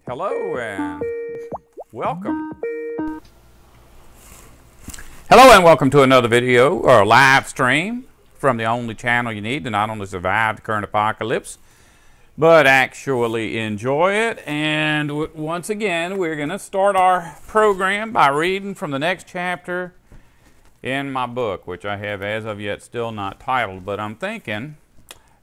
Hello and welcome. Hello and welcome to another video or live stream from the only channel you need to not only survive the current apocalypse, but actually enjoy it. And once again, we're going to start our program by reading from the next chapter in my book, which I have as of yet still not titled, but I'm thinking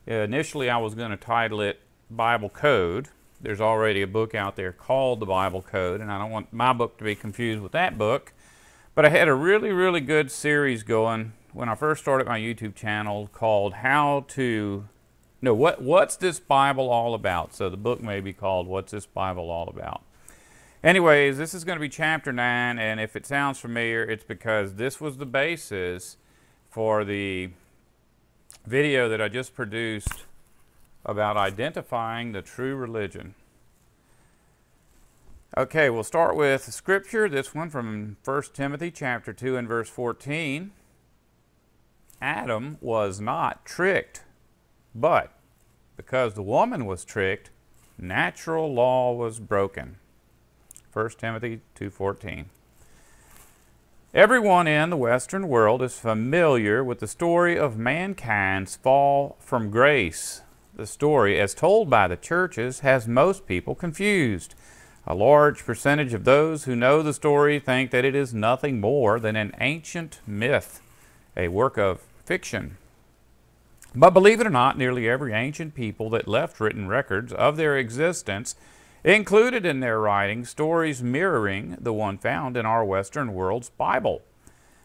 initially I was going to title it Bible Code. There's already a book out there called the Bible Code, and I don't want my book to be confused with that book. But I had a really good series going when I first started my YouTube channel called What's This Bible All About? So the book may be called What's This Bible All About? Anyways, this is going to be chapter 9, and if it sounds familiar, it's because this was the basis for the video that I just produced about identifying the true religion. Okay, we'll start with scripture, this one from 1 Timothy chapter 2 and verse 14. Adam was not tricked, but because the woman was tricked, natural law was broken. 1 Timothy 2:14. Everyone in the Western world is familiar with the story of mankind's fall from grace. The story, as told by the churches, has most people confused. A large percentage of those who know the story think that it is nothing more than an ancient myth, a work of fiction. But believe it or not, nearly every ancient people that left written records of their existence included in their writings stories mirroring the one found in our Western world's Bible.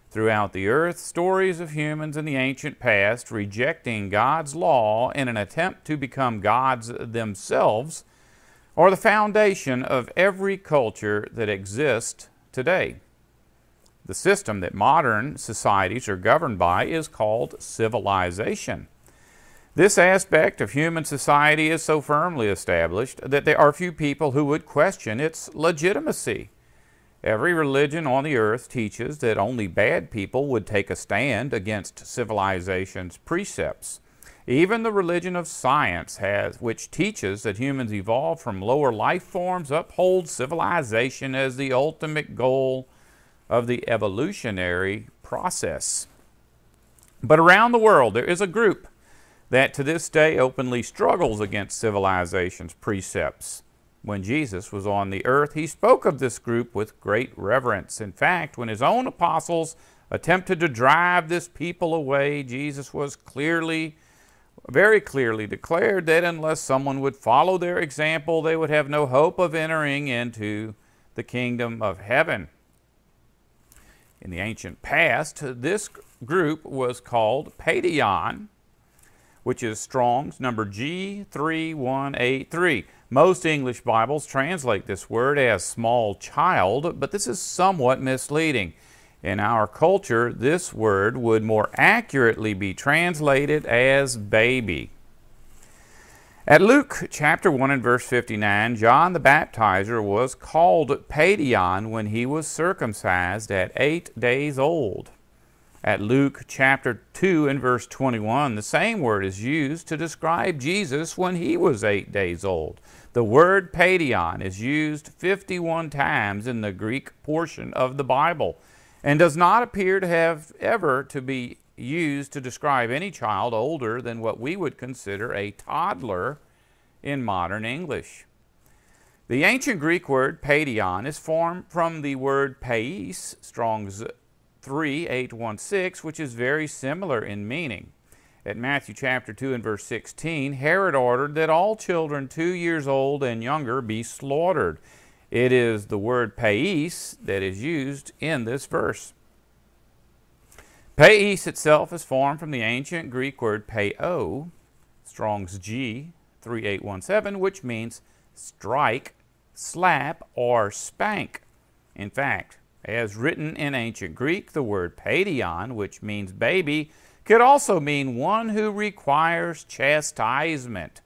Throughout the earth, stories of humans in the ancient past rejecting God's law in an attempt to become gods themselves are the foundation of every culture that exists today. The system that modern societies are governed by is called civilization. This aspect of human society is so firmly established that there are few people who would question its legitimacy. Every religion on the earth teaches that only bad people would take a stand against civilization's precepts. Even the religion of science, which teaches that humans evolved from lower life forms, upholds civilization as the ultimate goal of the evolutionary process. But around the world there is a group that to this day openly struggles against civilization's precepts. When Jesus was on the earth, he spoke of this group with great reverence. In fact, when his own apostles attempted to drive this people away, Jesus was very clearly declared that unless someone would follow their example, they would have no hope of entering into the kingdom of heaven. In the ancient past, this group was called Paideon, which is Strong's number G3183. Most English Bibles translate this word as small child, but this is somewhat misleading. In our culture, this word would more accurately be translated as baby. At Luke chapter 1 and verse 59, John the Baptizer was called Paideon when he was circumcised at 8 days old. At Luke chapter 2 and verse 21, the same word is used to describe Jesus when he was 8 days old. The word Paideon is used 51 times in the Greek portion of the Bible and does not appear to have ever to be used to describe any child older than what we would consider a toddler in modern English. The ancient Greek word Paideon is formed from the word pais, Strong's 3816, which is very similar in meaning. At Matthew chapter 2 and verse 16, Herod ordered that all children 2 years old and younger be slaughtered. It is the word pais that is used in this verse. Pais itself is formed from the ancient Greek word pao, Strong's G3817, which means strike, slap, or spank. In fact, as written in ancient Greek, the word Paideon, which means baby, could also mean one who requires chastisement.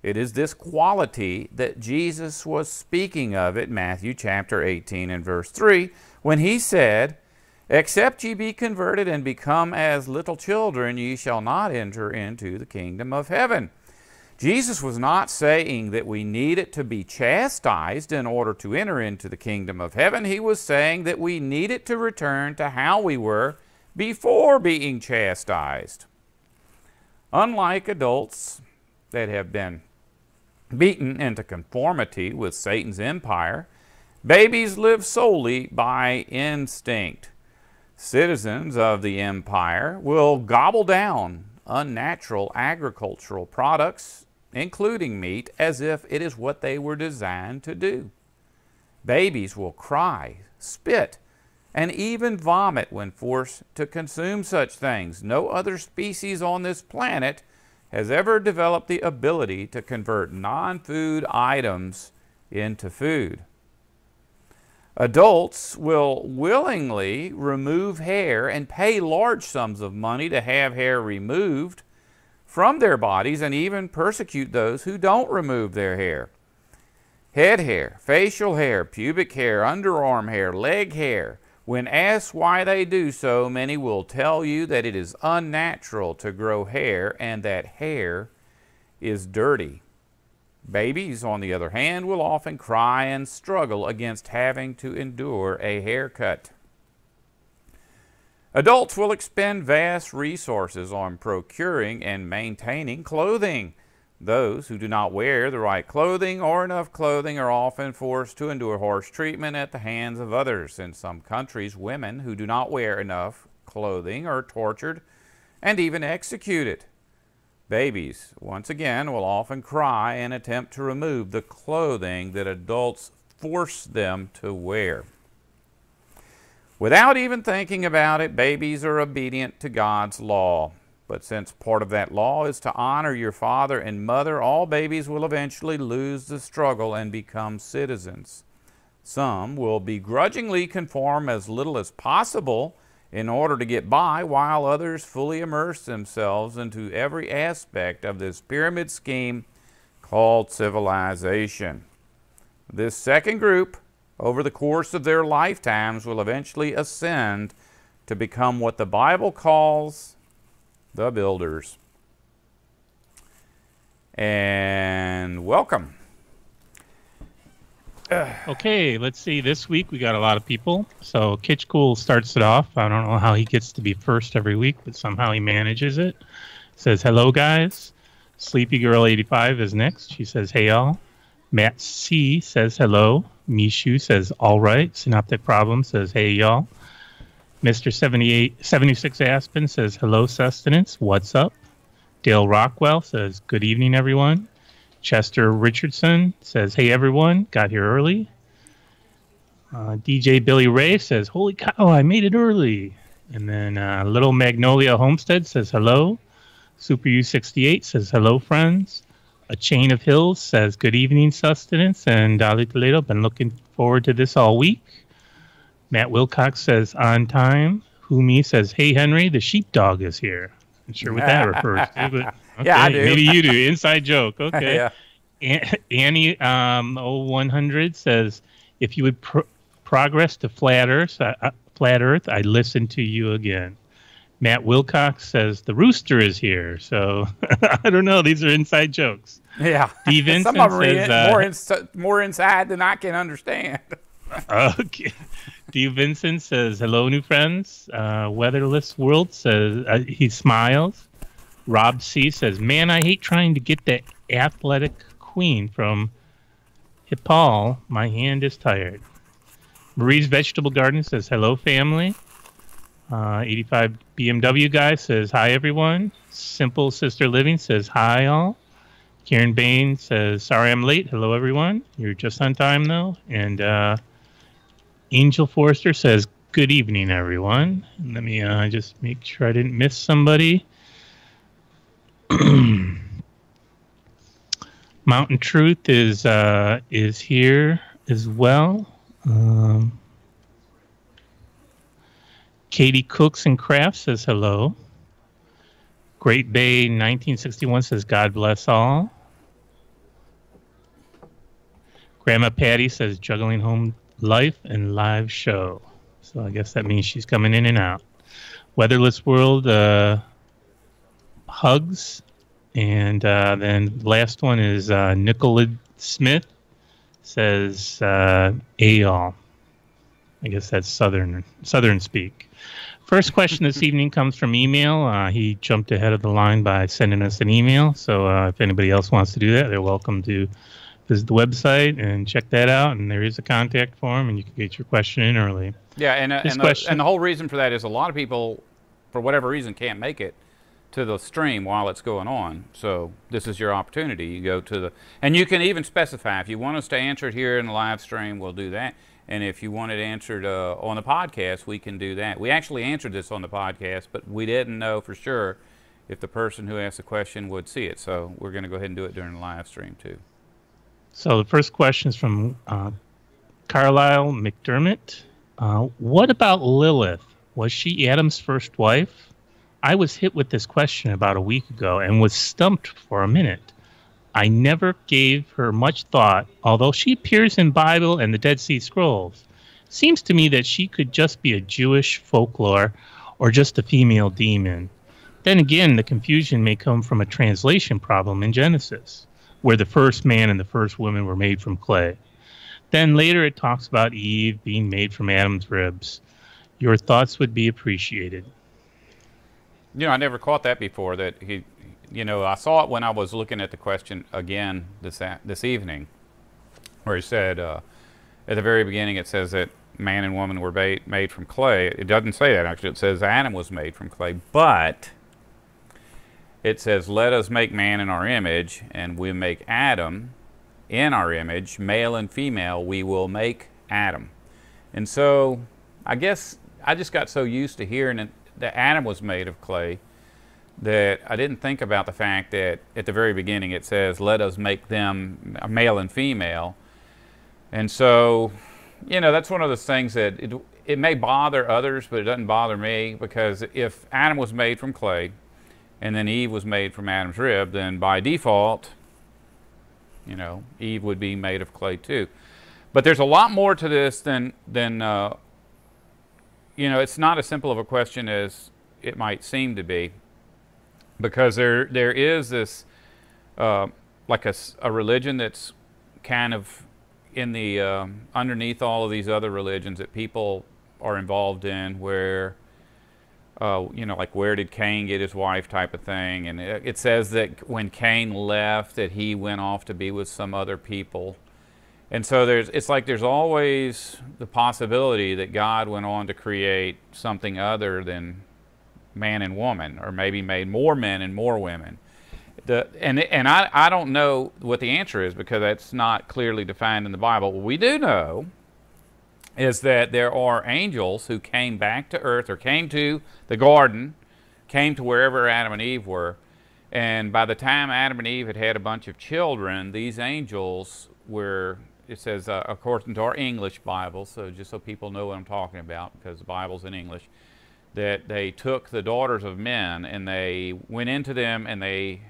It is this quality that Jesus was speaking of at Matthew chapter 18 and verse 3, when he said, "Except ye be converted and become as little children, ye shall not enter into the kingdom of heaven." Jesus was not saying that we needed to be chastised in order to enter into the kingdom of heaven. He was saying that we needed to return to how we were before being chastised. Unlike adults that have been beaten into conformity with Satan's empire, babies live solely by instinct. Citizens of the empire will gobble down unnatural agricultural products, including meat, as if it is what they were designed to do. Babies will cry, spit, and even vomit when forced to consume such things. No other species on this planet has ever developed the ability to convert non-food items into food. Adults will willingly remove hair and pay large sums of money to have hair removed from their bodies, and even persecute those who don't remove their hair. Head hair, facial hair, pubic hair, underarm hair, leg hair. When asked why they do so, many will tell you that it is unnatural to grow hair and that hair is dirty. Babies, on the other hand, will often cry and struggle against having to endure a haircut. Adults will expend vast resources on procuring and maintaining clothing. Those who do not wear the right clothing or enough clothing are often forced to endure harsh treatment at the hands of others. In some countries, women who do not wear enough clothing are tortured and even executed. Babies, once again, will often cry and attempt to remove the clothing that adults force them to wear. Without even thinking about it, babies are obedient to God's law. But since part of that law is to honor your father and mother, all babies will eventually lose the struggle and become citizens. Some will begrudgingly conform as little as possible in order to get by, while others fully immerse themselves into every aspect of this pyramid scheme called civilization. This second group, over the course of their lifetimes, will eventually ascend to become what the Bible calls the builders. And welcome. Okay, let's see. This week we got a lot of people. So Kitchcool starts it off. I don't know how he gets to be first every week, but somehow he manages it. Says, hello, guys. Sleepy Girl 85 is next. She says, hey, y'all. Matt C says, hello. Mishu says, all right. Synoptic Problem says, hey, y'all. Mr. 76 Aspen says, hello, Sustenance. What's up? Dale Rockwell says, good evening, everyone. Chester Richardson says, hey, everyone. Got here early. DJ Billy Ray says, holy cow, I made it early. And then Little Magnolia Homestead says, hello. Super U68 says, hello, friends. A Chain of Hills says, good evening, Sustenance. And Dolly Toledo, been looking forward to this all week. Matt Wilcox says, on time. Humi says, hey, Henry, the sheepdog is here. I'm sure what that refers to, but okay, yeah, I do. Maybe you do. Inside joke. Okay. Yeah. Annie 0100 says, if you would progress to flat Earth, I'd listen to you again. Matt Wilcox says, the rooster is here. So I don't know. These are inside jokes. Yeah. D. Vincent Some of them says, more inside than I can understand. Okay. D. Vincent says, hello, new friends. Weatherless World says, he smiles. Rob C. says, man, I hate trying to get the athletic queen from Hippal. My hand is tired. Marie's Vegetable Garden says, hello, family. 85 BMW guy says, hi, everyone. Simple Sister Living says, hi, all. Karen Bain says, sorry I'm late. Hello, everyone. You're just on time, though. And Angel Forrester says, good evening, everyone. And let me just make sure I didn't miss somebody. Mountain Truth is here as well. Katie Cooks and Crafts says hello. Great Bay 1961 says God bless all. Grandma Patty says juggling home life and live show. So I guess that means she's coming in and out. Weatherless World hugs And then last one is Nicola Smith says Aol. I guess that's Southern speak. First question this evening comes from email. He jumped ahead of the line by sending us an email. So if anybody else wants to do that, they're welcome to visit the website and check that out. And there is a contact form, and you can get your question in early. Yeah, and the whole reason for that is a lot of people, for whatever reason, can't make it to the stream while it's going on. So this is your opportunity. You go to the, and you can even specify if you want us to answer it here in the live stream, we'll do that. And if you want it answered on the podcast, we can do that. We actually answered this on the podcast, but we didn't know for sure if the person who asked the question would see it. So we're going to go ahead and do it during the live stream too. So the first question is from Carlisle McDermott. What about Lilith? Was she Adam's first wife? I was hit with this question about a week ago and was stumped for a minute. I never gave her much thought, although she appears in Bible and the Dead Sea Scrolls. Seems to me that she could just be a Jewish folklore or just a female demon. Then again, the confusion may come from a translation problem in Genesis, where the first man and the first woman were made from clay. Then later it talks about Eve being made from Adam's ribs. Your thoughts would be appreciated. You know, I never caught that before, that he, you know, I saw it when I was looking at the question again this evening, where he said, at the very beginning it says that man and woman were made from clay. It doesn't say that, actually. It says Adam was made from clay, but it says, let us make man in our image, and we make Adam in our image, male and female, we will make Adam. And so I guess I just got so used to hearing that Adam was made of clay that I didn't think about the fact that at the very beginning it says, let us make them male and female. And so, you know, that's one of those things that it may bother others, but it doesn't bother me, because if Adam was made from clay and then Eve was made from Adam's rib, then by default, you know, Eve would be made of clay too. But there's a lot more to this than you know, it's not as simple of a question as it might seem to be. Because there is this, like a religion that's kind of in the, underneath all of these other religions that people are involved in, where, you know, like where did Cain get his wife type of thing. And it says that when Cain left, that he went off to be with some other people. And so it's like there's always the possibility that God went on to create something other than man and woman, or maybe made more men and more women. And I don't know what the answer is, because that's not clearly defined in the Bible. What we do know is that there are angels who came back to earth, or came to the garden, came to wherever Adam and Eve were, and by the time Adam and Eve had had a bunch of children, these angels were, it says, according to our English Bible, so just so people know what I'm talking about, because the Bible's in English, that they took the daughters of men and they went into them and they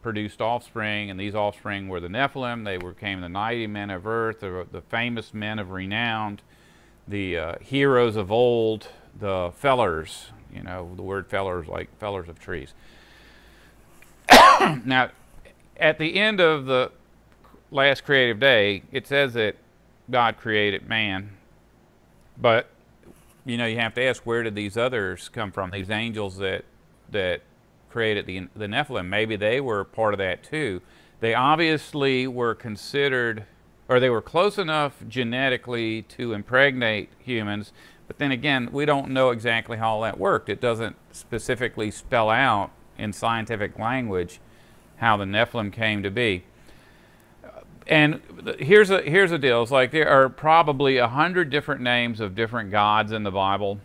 produced offspring, and these offspring were the Nephilim. They became the mighty men of earth, the famous men of renown, the heroes of old, the fellers. You know, the word fellers, like fellers of trees. Now, at the end of the last creative day, it says that God created man, but you know, you have to ask, where did these others come from? These angels that created the Nephilim, maybe they were part of that too. They obviously were considered, or they were close enough genetically to impregnate humans, but then again, we don't know exactly how all that worked. It doesn't specifically spell out in scientific language how the Nephilim came to be. And here's a deal. It's like there are probably 100 different names of different gods in the Bible,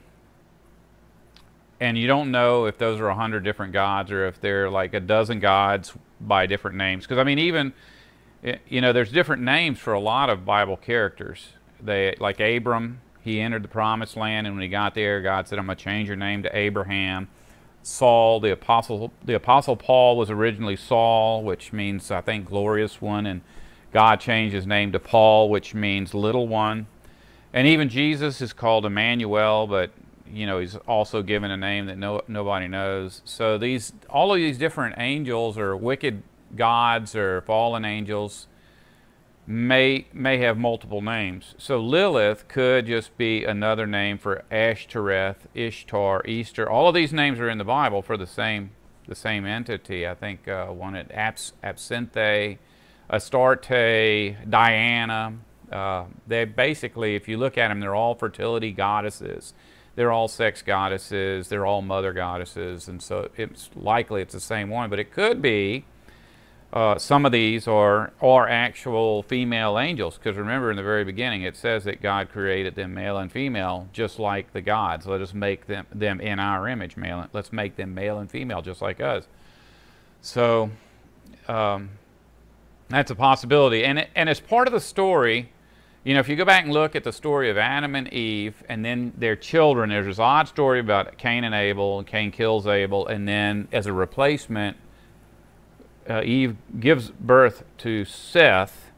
and you don't know if those are 100 different gods or if they're like a dozen gods by different names. Because I mean, even, you know, there's different names for a lot of Bible characters. Like Abram, he entered the Promised Land, and when he got there, God said, "I'm going to change your name to Abraham." Saul, the apostle Paul was originally Saul, which means, I think, glorious one, and God changed his name to Paul, which means little one. And even Jesus is called Emmanuel, but you know, he's also given a name that nobody knows. So all of these different angels or wicked gods or fallen angels may have multiple names. So Lilith could just be another name for Ashtoreth, Ishtar, Easter. All of these names are in the Bible for the same entity. I think one at Absinthe, Astarte, Diana. They basically, if you look at them, they're all fertility goddesses. They're all sex goddesses. They're all mother goddesses, and so it's likely it's the same one. But it could be some of these are actual female angels, because remember in the very beginning it says that God created them male and female, just like the gods. Let us make them in our image, male. Let's make them male and female, just like us. So that's a possibility, and as part of the story, you know, if you go back and look at the story of Adam and Eve and then their children, there's this odd story about Cain and Abel, and Cain kills Abel, and then as a replacement, Eve gives birth to Seth,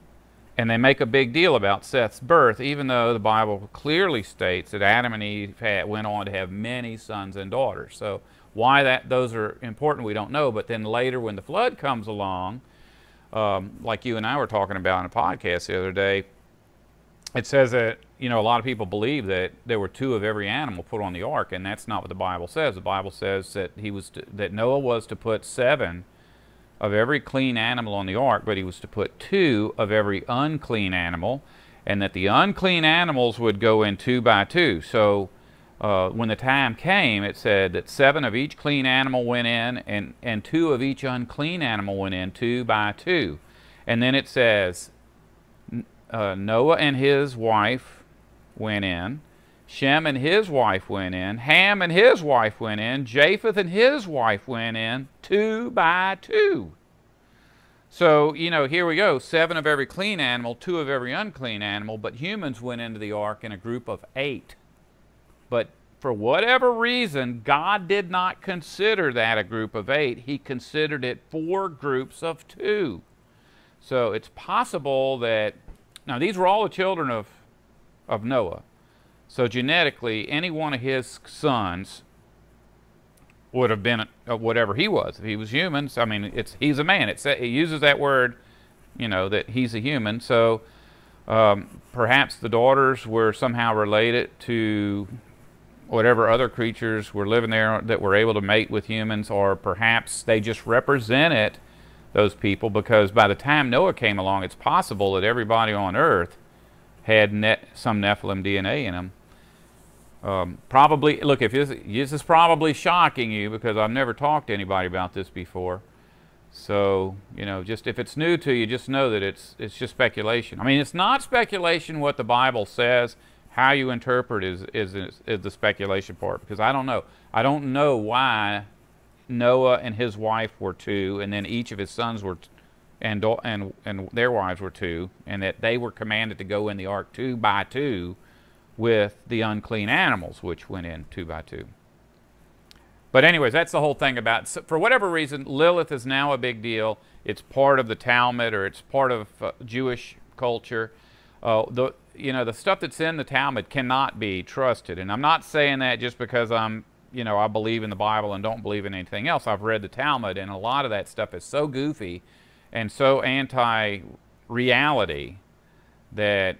and they make a big deal about Seth's birth, even though the Bible clearly states that Adam and Eve went on to have many sons and daughters. So why those are important, we don't know. But then later, when the flood comes along, like you and I were talking about in a podcast the other day, it says that, you know, a lot of people believe that there were 2 of every animal put on the ark, and that's not what the Bible says. The Bible says that that Noah was to put 7 of every clean animal on the ark, but he was to put 2 of every unclean animal, and that the unclean animals would go in 2 by 2. So when the time came, it said that 7 of each clean animal went in, and 2 of each unclean animal went in 2 by 2. And then it says Noah and his wife went in, Shem and his wife went in, Ham and his wife went in, Japheth and his wife went in 2 by 2. So, you know, here we go, 7 of every clean animal, 2 of every unclean animal, but humans went into the ark in a group of 8. But for whatever reason, God did not consider that a group of 8. He considered it 4 groups of 2. So it's possible that, now these were all the children of Noah. So genetically, any one of his sons would have been whatever he was. If he was human, so, I mean, he's a man. It uses that word, you know, that he's a human. So perhaps the daughters were somehow related to whatever other creatures were living there that were able to mate with humans, or perhaps they just represented those people, because by the time Noah came along, it's possible that everybody on earth had some Nephilim DNA in them. Probably, look, if this is probably shocking you, because I've never talked to anybody about this before. So, you know, just if it's new to you, just know that it's just speculation. I mean, it's not speculation what the Bible says. How you interpret is the speculation part, because I don't know. I don't know why Noah and his wife were 2, and then each of his sons were, and their wives were 2, and that they were commanded to go in the ark 2 by 2 with the unclean animals, which went in 2 by 2. But anyways, that's the whole thing about, for whatever reason, Lilith is now a big deal. It's part of the Talmud, or it's part of Jewish culture. You know, the stuff that's in the Talmud cannot be trusted. And I'm not saying that just because I believe in the Bible and don't believe in anything else. I've read the Talmud, and a lot of that stuff is so goofy and so anti-reality that,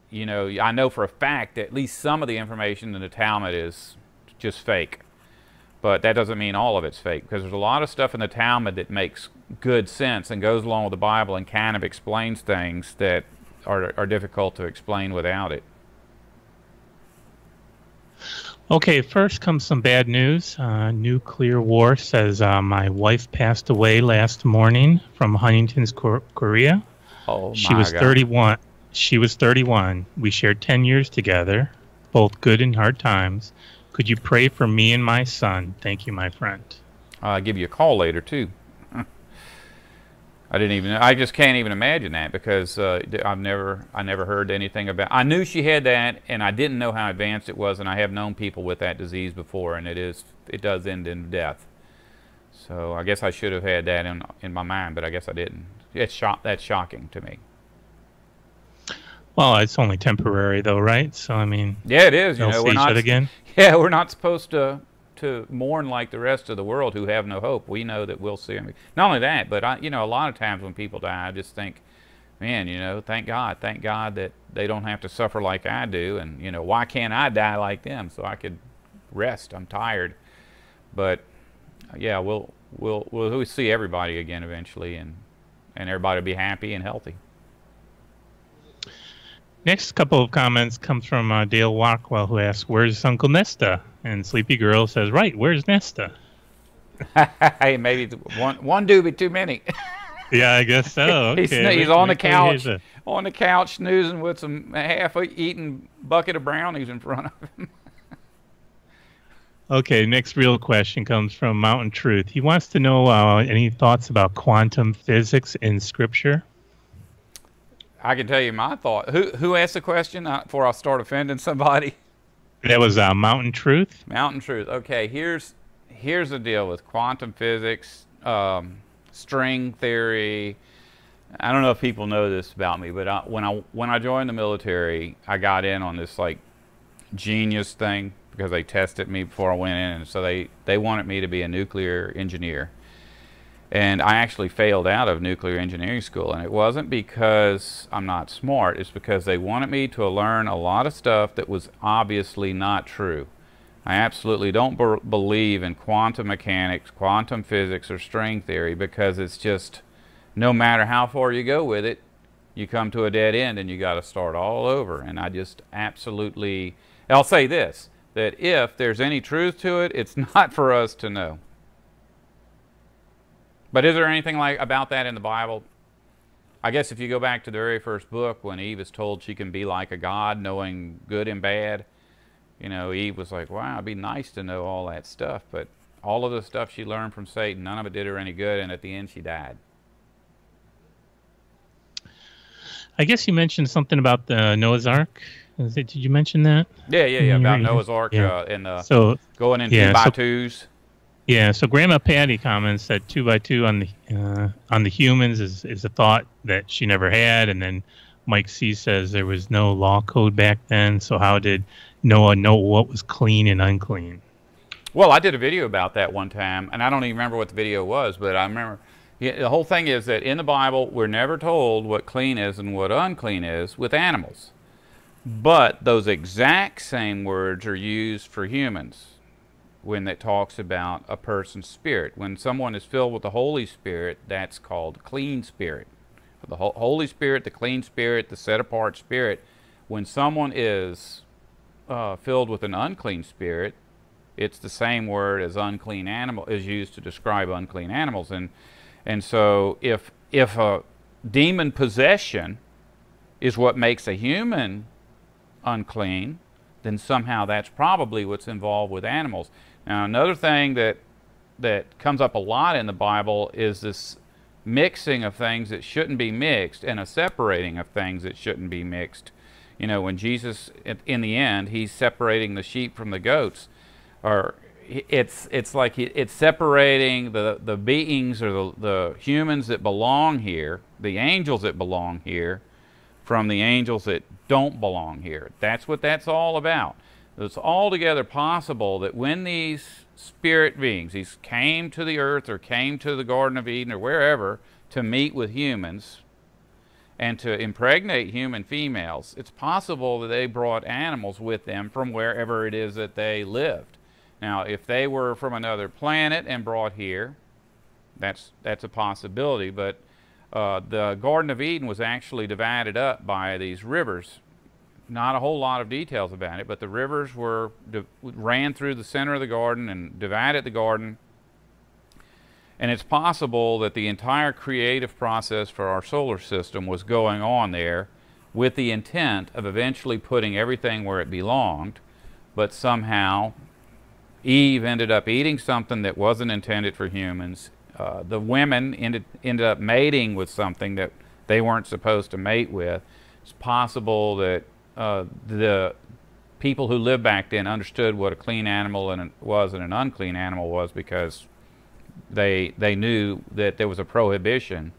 you know, I know for a fact that at least some of the information in the Talmud is just fake. But that doesn't mean all of it's fake, because there's a lot of stuff in the Talmud that makes good sense and goes along with the Bible and kind of explains things that are difficult to explain without it. Okay, first comes some bad news. Nuclear War says my wife passed away last morning from Huntington's, Korea. Oh, she was 31. She was 31. We shared 10 years together, both good and hard times. Could you pray for me and my son? Thank you, my friend. I'll give you a call later, too. I just can't even imagine that, because I never heard anything about. I knew she had that, and I didn't know how advanced it was, and I have known people with that disease before, and it does end in death. So I guess I should have had that in my mind, but I guess I didn't. That's shocking to me. Well, it's only temporary, though, right? So I mean, yeah, it is. We'll see each other again. Yeah, we're not supposed to mourn like the rest of the world who have no hope. We know that we'll see him. Not only that, but a lot of times when people die, I just think, man, thank God that they don't have to suffer like I do, and why can't I die like them so I could rest? I'm tired. But yeah, we'll see everybody again eventually, and everybody will be happy and healthy. Next couple of comments comes from Dale Walkwell, who asks, "Where's Uncle Nesta?" And Sleepy Girl says, "Right, where's Nesta?" Hey, maybe one doobie too many. Yeah, I guess so. Okay, he's on the couch, snoozing with some half-eaten bucket of brownies in front of him. Okay, next real question comes from Mountain Truth. He wants to know any thoughts about quantum physics in Scripture. I can tell you my thought. Who asked the question before I start offending somebody? That was Mountain Truth. Mountain Truth. Okay, here's the deal with quantum physics, string theory. I don't know if people know this about me, but when I joined the military, I got in on this like genius thing because they tested me before I went in, and so they wanted me to be a nuclear engineer. And I actually failed out of nuclear engineering school, and it wasn't because I'm not smart, it's because they wanted me to learn a lot of stuff that was obviously not true. I absolutely don't believe in quantum mechanics, quantum physics, or string theory, because it's just, no matter how far you go with it, you come to a dead end and you got to start all over. And I just absolutely, I'll say this, that if there's any truth to it, it's not for us to know. But is there anything about that in the Bible? I guess if you go back to the very first book, when Eve is told she can be like a god, knowing good and bad, Eve was like, wow, it'd be nice to know all that stuff. But all of the stuff she learned from Satan, none of it did her any good, and at the end she died. I guess you mentioned something about the Noah's Ark. Did you mention that? Yeah, about Noah's Ark and going in 2x2s. Yeah, so Grandma Patty comments that 2x2 on the humans is a thought that she never had, and then Mike C says there was no law code back then, so how did Noah know what was clean and unclean? Well, I did a video about that one time, and I don't even remember what the video was, but I remember the whole thing is that in the Bible we're never told what clean is and what unclean is with animals. But those exact same words are used for humans when it talks about a person's spirit. When someone is filled with the Holy Spirit, that's called clean spirit. The Holy Spirit, the clean spirit, the set-apart spirit. When someone is filled with an unclean spirit, it's the same word as unclean animal is used to describe unclean animals. And so if a demon possession is what makes a human unclean, then somehow that's probably what's involved with animals. Now, another thing that comes up a lot in the Bible is this mixing of things that shouldn't be mixed and a separating of things that shouldn't be mixed. When Jesus, in the end, he's separating the sheep from the goats, or it's like it's separating the beings or the humans that belong here, the angels that belong here, from the angels that don't belong here. That's what that's all about. It's altogether possible that when these spirit beings, these came to the earth or came to the Garden of Eden or wherever to meet with humans and to impregnate human females, it's possible that they brought animals with them from wherever it is that they lived. Now, if they were from another planet and brought here, that's a possibility, but the Garden of Eden was actually divided up by these rivers. Not a whole lot of details about it, but the rivers ran through the center of the garden and divided the garden. And it's possible that the entire creative process for our solar system was going on there with the intent of eventually putting everything where it belonged, but somehow Eve ended up eating something that wasn't intended for humans. The women ended up mating with something that they weren't supposed to mate with. It's possible that the people who lived back then understood what a clean animal was and an unclean animal was, because they knew that there was a prohibition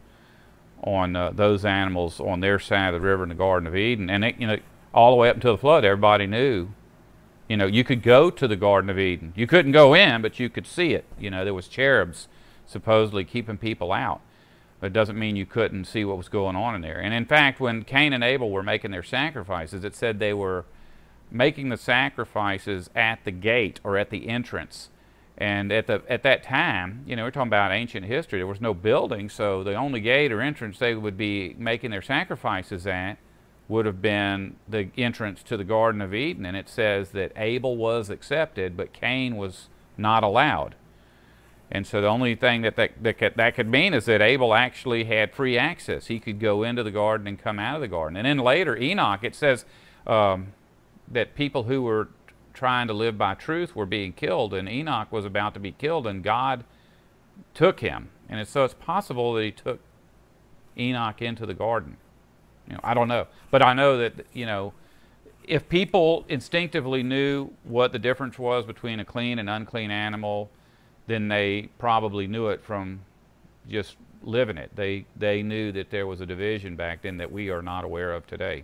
on those animals on their side of the river in the Garden of Eden. And all the way up until the flood, everybody knew You know, you could go to the Garden of Eden. You couldn't go in, but you could see it. You know, there was cherubs supposedly keeping people out. But it doesn't mean you couldn't see what was going on in there. And in fact, when Cain and Abel were making their sacrifices, it said they were making the sacrifices at the gate or at the entrance. And at that time, you know, we're talking about ancient history, there was no building, so the only gate or entrance they would be making their sacrifices at would have been the entrance to the Garden of Eden. And it says that Abel was accepted, but Cain was not allowed. And so the only thing that could mean is that Abel actually had free access. He could go into the garden and come out of the garden. And then later, Enoch, it says that people who were trying to live by truth were being killed, and Enoch was about to be killed, and God took him. And so it's possible that he took Enoch into the garden. You know, I don't know. But I know that, you know, if people instinctively knew what the difference was between a clean and unclean animal, then they probably knew it from just living it. They knew that there was a division back then that we are not aware of today.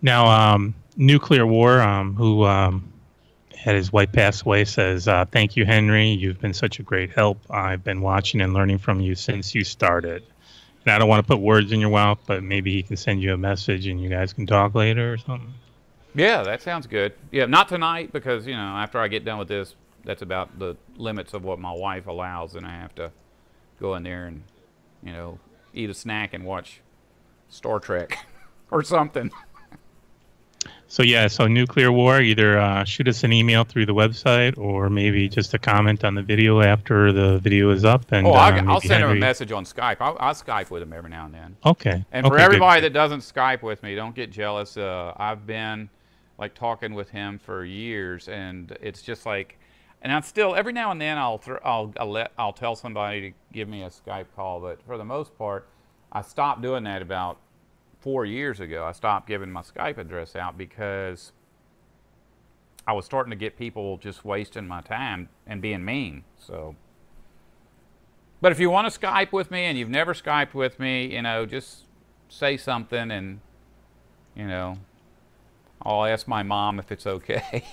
Now, Nuclear War, who had his wife pass away, says, thank you, Henry. You've been such a great help. I've been watching and learning from you since you started. And I don't want to put words in your mouth, but maybe he can send you a message and you guys can talk later or something. Yeah, that sounds good. Yeah, not tonight because, you know, after I get done with this, that's about the limits of what my wife allows, and I have to go in there and, you know, eat a snack and watch Star Trek or something. So yeah, so Nuclear War, either shoot us an email through the website or maybe just a comment on the video after the video is up. And I'll send him a message on Skype. I'll Skype with him every now and then. Okay. And for everybody that doesn't Skype with me, don't get jealous. I've been like talking with him for years, and it's just like, and I'm still every now and then I'll tell somebody to give me a Skype call, but for the most part, I stopped doing that about 4 years ago. I stopped giving my Skype address out because I was starting to get people just wasting my time and being mean. So, but if you want to Skype with me and you've never Skyped with me, you know, just say something, and, you know, I'll ask my mom if it's okay.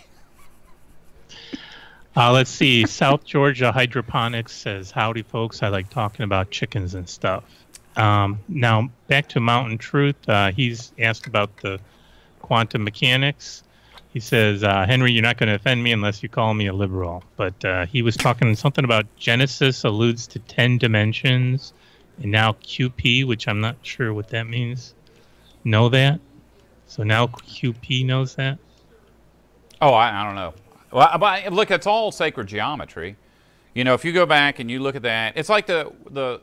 Let's see. South Georgia Hydroponics says, howdy, folks. I like talking about chickens and stuff. Now, back to Mountain Truth. He's asked about the quantum mechanics. He says, Henry, you're not going to offend me unless you call me a liberal. But he was talking something about Genesis alludes to 10 dimensions, and now QP, which I'm not sure what that means. Know that? So now QP knows that? Oh, I don't know. Well, but look, it's all sacred geometry. You know, if you go back and you look at that, it's like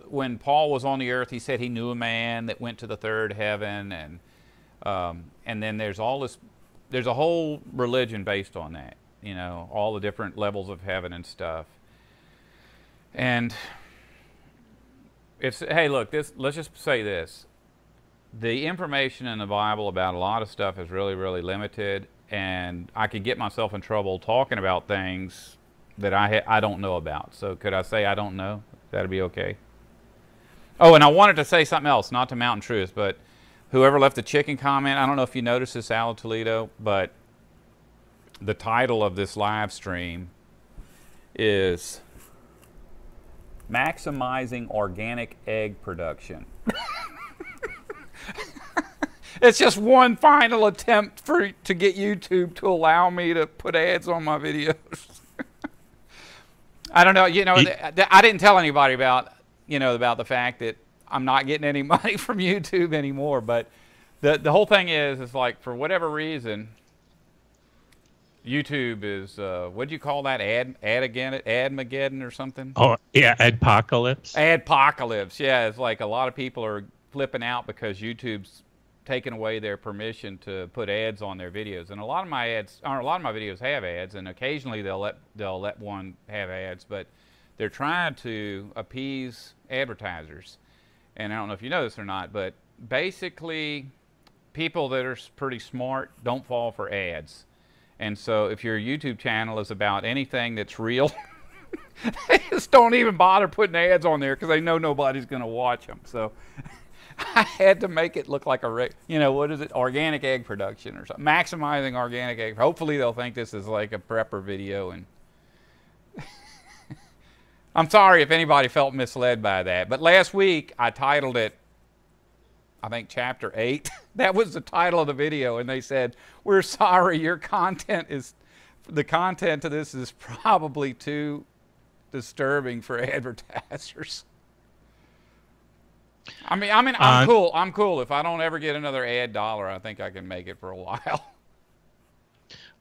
when Paul was on the earth, he said he knew a man that went to the third heaven, and then there's all this, there's a whole religion based on that. You know, all the different levels of heaven and stuff. And it's, hey, look, let's just say this. The information in the Bible about a lot of stuff is really, really limited, and I could get myself in trouble talking about things that I don't know about. So could I say I don't know? That'd be okay. Oh, and I wanted to say something else, not to Mountain Truth, but whoever left the chicken comment, I don't know if you noticed this, Al Toledo, but the title of this live stream is Maximizing Organic Egg Production. It's just one final attempt to get YouTube to allow me to put ads on my videos. I don't know, you know, I didn't tell anybody about, you know, about the fact that I'm not getting any money from YouTube anymore, but the whole thing is like, for whatever reason, YouTube is, what do you call that, Admageddon or something? Oh, yeah, Adpocalypse. Adpocalypse, yeah, it's like a lot of people are flipping out because YouTube's taken away their permission to put ads on their videos, and a lot of my videos have ads, and occasionally they'll let one have ads, but they're trying to appease advertisers. And I don't know if you know this or not, but basically people that are pretty smart don't fall for ads. And so if your YouTube channel is about anything that's real, they just don't even bother putting ads on there because they know nobody's going to watch them. So I had to make it look like what is it? Organic egg production or something. Maximizing organic egg. Hopefully they'll think this is like a prepper video. And I'm sorry if anybody felt misled by that. But last week I titled it, I think, Chapter 8. That was the title of the video. And they said, we're sorry, the content to this is probably too disturbing for advertisers. I'm cool. I'm cool. If I don't ever get another ad dollar, I think I can make it for a while.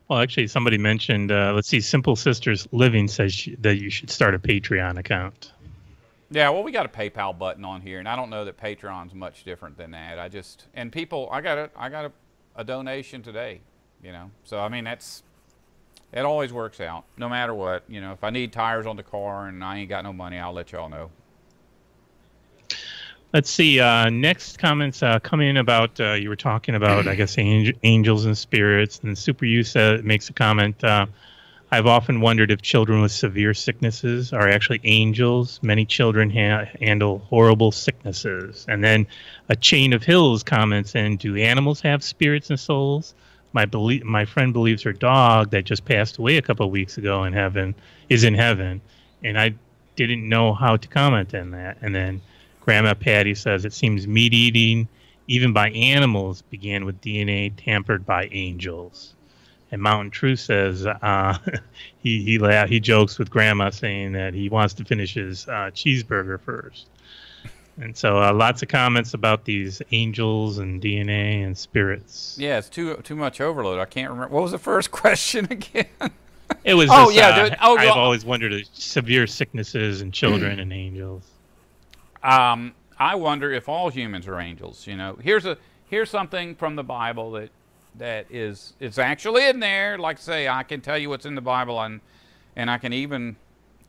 Well, actually, somebody mentioned, let's see, Simple Sisters Living says that you should start a Patreon account. Yeah, well, we got a PayPal button on here, and I don't know that Patreon's much different than that. I got a donation today, So I mean, it always works out, no matter what. If I need tires on the car and I ain't got no money, I'll let y'all know. Let's see. Next comments come in about you were talking about, I guess, angels and spirits. And Super U makes a comment. I've often wondered if children with severe sicknesses are actually angels. Many children handle horrible sicknesses. And then a Chain of Hills comments in, do animals have spirits and souls? My friend believes her dog that just passed away a couple of weeks ago is in heaven. And I didn't know how to comment on that. And then Grandma Patty says it seems meat eating, even by animals, began with DNA tampered by angels. And Mountain True says he jokes with Grandma, saying that he wants to finish his cheeseburger first. And so lots of comments about these angels and DNA and spirits. Yeah, it's too much overload. I can't remember. What was the first question again? It was. I've always wondered severe sicknesses in children and angels. I wonder if all humans are angels. Here's something from the Bible that is actually in there. Like I say, I can tell you what's in the Bible, and I can even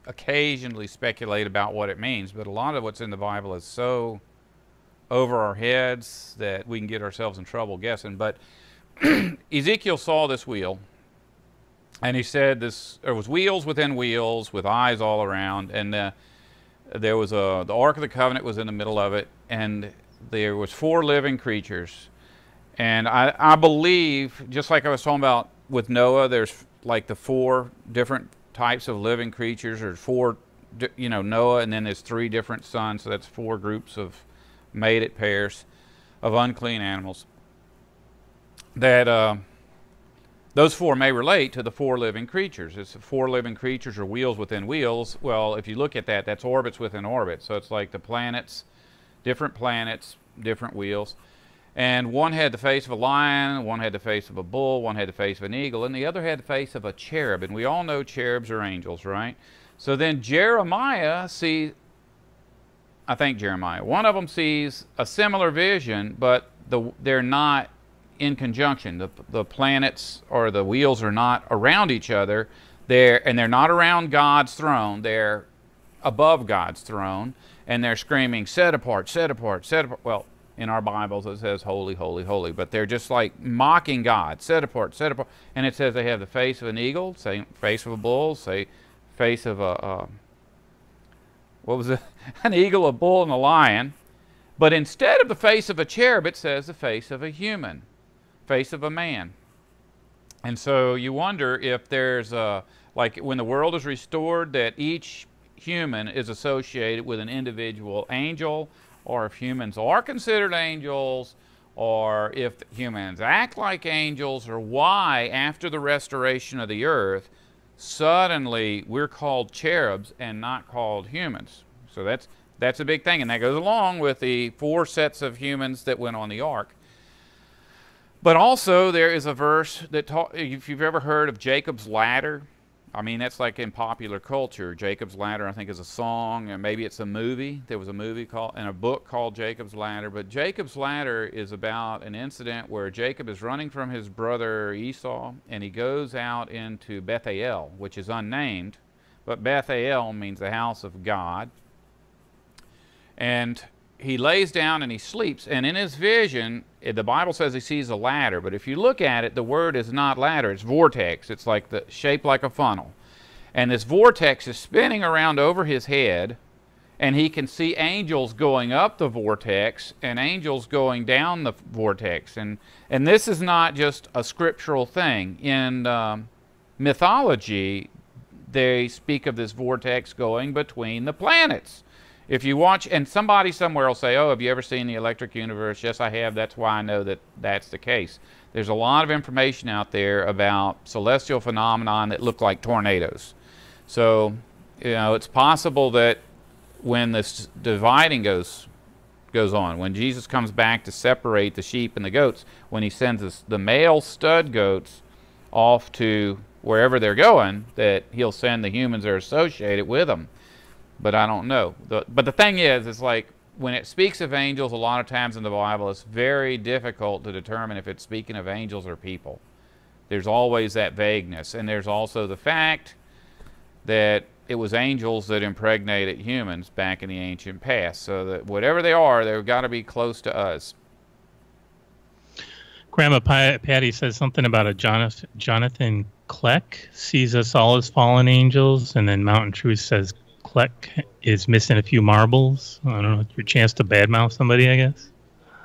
occasionally speculate about what it means. But a lot of what's in the Bible is so over our heads that we can get ourselves in trouble guessing. But Ezekiel saw this wheel, and he said there was wheels within wheels with eyes all around, and there was the Ark of the Covenant was in the middle of it, and there was 4 living creatures. And I believe, just like I was talking about with Noah, there's like the 4 different types of living creatures, or 4, Noah, and then there's 3 different sons, so that's 4 groups of mated pairs of unclean animals. That those 4 may relate to the 4 living creatures. It's 4 living creatures or wheels within wheels. Well, if you look at that, that's orbits within orbits. So it's like the planets, different wheels. And one had the face of a lion, one had the face of a bull, one had the face of an eagle, and the other had the face of a cherub. And we all know cherubs are angels, right? So then Jeremiah sees, one of them sees a similar vision, but they're not in conjunction. The planets or the wheels are not around each other. They're not around God's throne. They're above God's throne, and they're screaming, set apart, set apart, set apart. Well, in our Bibles it says holy, holy, holy, but they're just like mocking God, set apart, set apart. And it says they have the face of an eagle, say face of a bull, say face of an eagle, a bull, and a lion. But instead of the face of a cherub, it says the face of a human, face of a man. And so you wonder if there's like when the world is restored, that each human is associated with an individual angel, or if humans are considered angels, or if humans act like angels, or why after the restoration of the earth suddenly we're called cherubs and not called humans. So that's a big thing, and that goes along with the 4 sets of humans that went on the ark. But also there is a verse that if you've ever heard of Jacob's ladder, I mean, that's like in popular culture. Jacob's Ladder, I think, is a song, and maybe it's a movie. There was a movie and a book called Jacob's Ladder. But Jacob's Ladder is about an incident where Jacob is running from his brother Esau, and he goes out into Bethel, which is unnamed, but Bethel means the house of God. And he lays down and he sleeps, and in his vision, the Bible says he sees a ladder, but if you look at it, the word is not ladder, it's vortex. It's like shaped like a funnel. And this vortex is spinning around over his head, and he can see angels going up the vortex and angels going down the vortex. And this is not just a scriptural thing. In mythology, they speak of this vortex going between the planets. If you watch, and somebody somewhere will say, oh, have you ever seen the electric universe? Yes, I have. That's why I know that that's the case. There's a lot of information out there about celestial phenomenon that look like tornadoes. So, you know, it's possible that when this dividing goes on, when Jesus comes back to separate the sheep and the goats, when he sends the male stud goats off to wherever they're going, that he'll send the humans that are associated with them. But I don't know. But the thing is, it's like when it speaks of angels, a lot of times in the Bible, it's very difficult to determine if it's speaking of angels or people. There's always that vagueness. And there's also the fact that it was angels that impregnated humans back in the ancient past. So that whatever they are, they've got to be close to us. Grandma Patty says something about a Jonathan Kleck sees us all as fallen angels, and then Mountain Truth says Kleck is missing a few marbles. I don't know, your chance to badmouth somebody, I guess.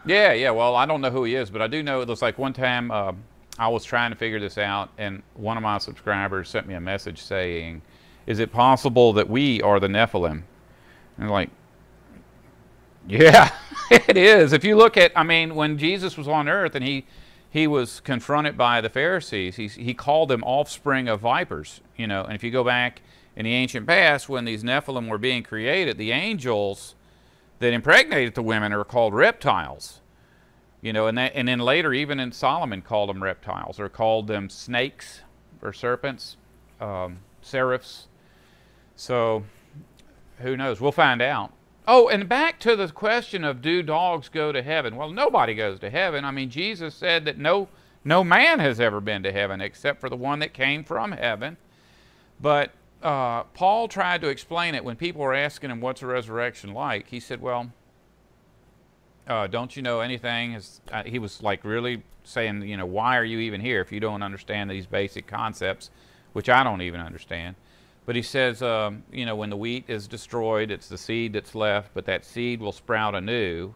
Yeah. Well, I don't know who he is, but I do know it looks like one time I was trying to figure this out, and one of my subscribers sent me a message saying, is it possible that we are the Nephilim? And I'm like, yeah, it is. If you look at, I mean, when Jesus was on earth and he was confronted by the Pharisees, he called them offspring of vipers, you know. And if you go back in the ancient past, when these Nephilim were being created, the angels that impregnated the women are called reptiles, you know. And then later, even in Solomon, called them reptiles, or called them snakes or serpents, seraphs. So who knows? We'll find out. Oh, and back to the question of, do dogs go to heaven? Well, nobody goes to heaven. I mean, Jesus said that no man has ever been to heaven except for the one that came from heaven. But Paul tried to explain it when people were asking him, what's a resurrection like? He said, well, don't you know anything? He was like really saying, you know, why are you even here if you don't understand these basic concepts, which I don't even understand. But he says, you know, when the wheat is destroyed, it's the seed that's left, but that seed will sprout anew.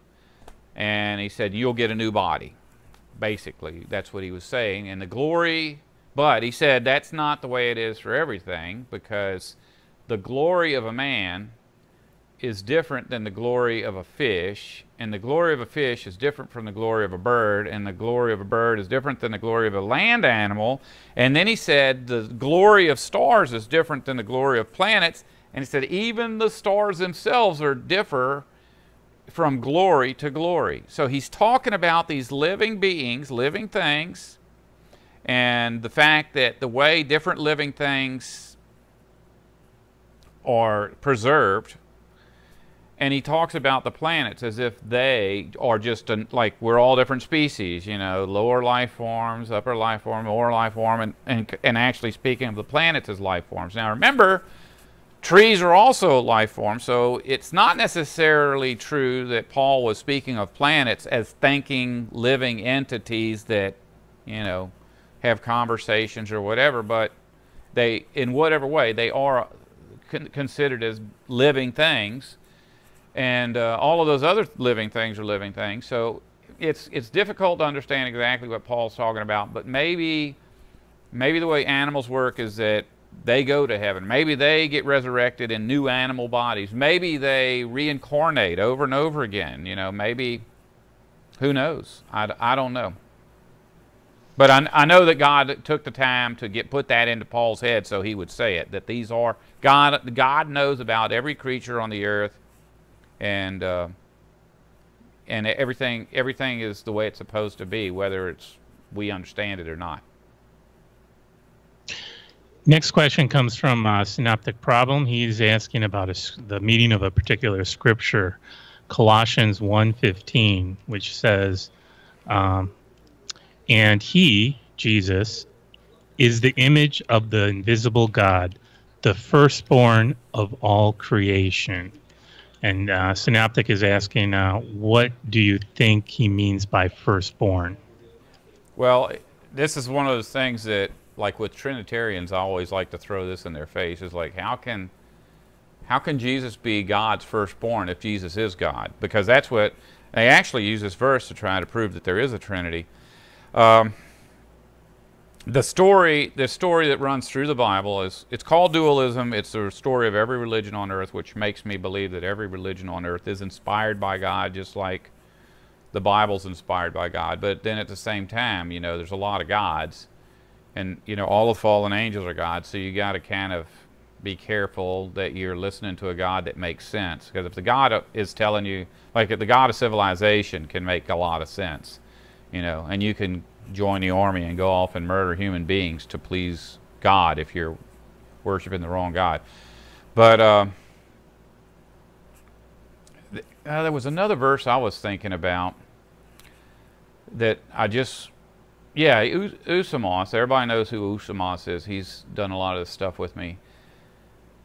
And he said, you'll get a new body. Basically, that's what he was saying. And the glory, but he said that's not the way it is for everything, because the glory of a man is different than the glory of a fish, and the glory of a fish is different from the glory of a bird, and the glory of a bird is different than the glory of a land animal. And then he said the glory of stars is different than the glory of planets, and he said even the stars themselves differ from glory to glory. So he's talking about these living beings, living things, and the fact that the way different living things are preserved. And he talks about the planets as if they are just like we're all different species, you know, lower life forms, upper life form, lower life form, and actually speaking of the planets as life forms. Now remember, trees are also life forms, so it's not necessarily true that Paul was speaking of planets as thinking living entities that, you know, have conversations or whatever, but they, in whatever way, they are considered as living things. And all of those other living things are living things. So it's difficult to understand exactly what Paul's talking about. But maybe the way animals work is that they go to heaven. Maybe they get resurrected in new animal bodies. Maybe they reincarnate over and over again. You know, maybe, who knows? I don't know. But I know that God took the time to put that into Paul's head so he would say it. That these are, God knows about every creature on the earth. And everything is the way it's supposed to be, whether we understand it or not. Next question comes from Synoptic Problem. He's asking about the meaning of a particular scripture, Colossians 1:15, which says, and he, Jesus, is the image of the invisible God, the firstborn of all creation. And Synoptic is asking, what do you think he means by firstborn? Well, this is one of those things that, like with Trinitarians, I always like to throw this in their face. Is like, how can How can Jesus be God's firstborn if Jesus is God? Because that's what they actually use this verse to try to prove that there is a Trinity. The story that runs through the Bible it's called dualism. It's the story of every religion on earth, which makes me believe that every religion on earth is inspired by God, just like the Bible's inspired by God. But then at the same time, you know, there's a lot of gods, and you know, all the fallen angels are gods. So you got to kind of be careful that you're listening to a God that makes sense. Because if the God is telling you, like the God of civilization can make a lot of sense, you know, and you can join the army and go off and murder human beings to please God if you're worshiping the wrong God. But there was another verse I was thinking about that I just, yeah, Usamos. Everybody knows who Usamos is. He's done a lot of this stuff with me.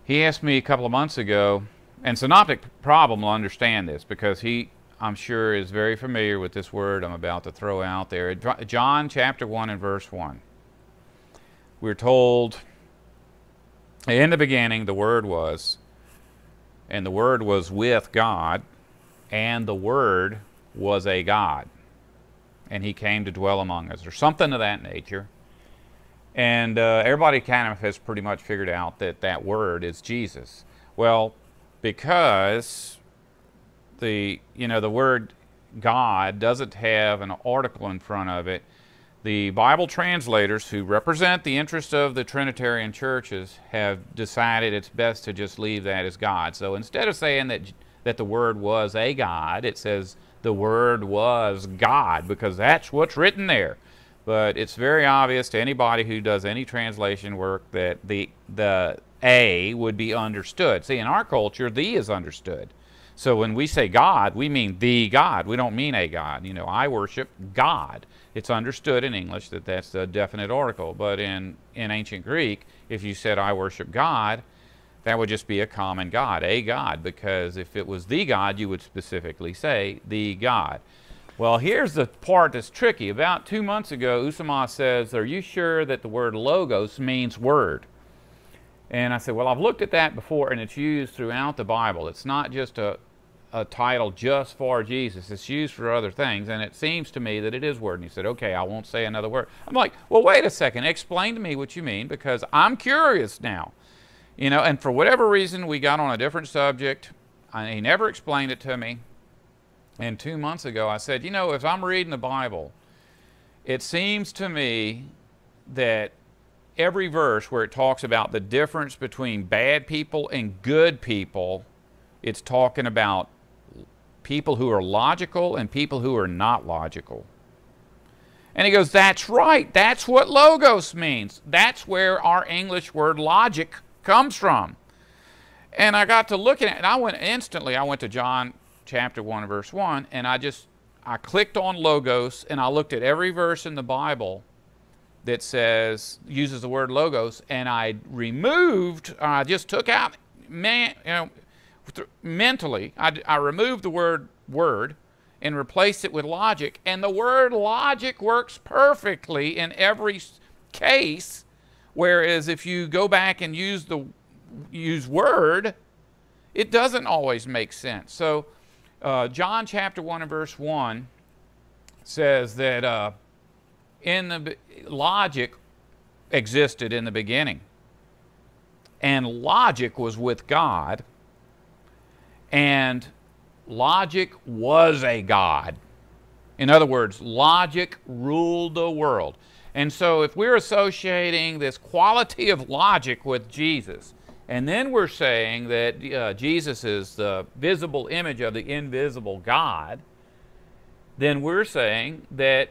He asked me a couple of months ago, and Synoptic Problem will understand this because he, I'm sure, is very familiar with this word I'm about to throw out there. John chapter 1 and verse 1. We're told, in the beginning the Word was, and the Word was with God, and the Word was a God, and He came to dwell among us, or something of that nature. And everybody kind of has pretty much figured out that that Word is Jesus. Well, because the word God doesn't have an article in front of it, the Bible translators who represent the interest of the Trinitarian churches have decided it's best to just leave that as God. So instead of saying that the Word was a God, it says the Word was God, because that's what's written there. But it's very obvious to anybody who does any translation work that the A would be understood. See, in our culture, the is understood. So when we say God, we mean the God. We don't mean a God. You know, I worship God. It's understood in English that that's a definite article. But in ancient Greek, if you said I worship God, that would just be a common God, a God. Because if it was the God, you would specifically say the God. Well, here's the part that's tricky. About 2 months ago, Usama says, are you sure that the word logos means word? And I said, well, I've looked at that before, and it's used throughout the Bible. It's not just a title just for Jesus. It's used for other things, and it seems to me that it is word. And he said, okay, I won't say another word. I'm like, well, wait a second. Explain to me what you mean, because I'm curious now. You know, and for whatever reason, we got on a different subject. He never explained it to me. And 2 months ago, I said, you know, if I'm reading the Bible, it seems to me that every verse where it talks about the difference between bad people and good people, it's talking about people who are logical and people who are not logical. And he goes, that's right. That's what logos means. That's where our English word logic comes from. And I got to looking at it, and I went to John chapter 1 verse 1, and I clicked on logos, and I looked at every verse in the Bible that uses the word logos, and I just took out, mentally, I removed the word and replaced it with logic, and the word logic works perfectly in every case, whereas if you go back and use word, it doesn't always make sense. So John chapter 1 and verse 1 says that logic existed in the beginning, and logic was with God, and logic was a God. In other words, logic ruled the world. And so if we're associating this quality of logic with Jesus, and then we're saying that Jesus is the visible image of the invisible God, then we're saying that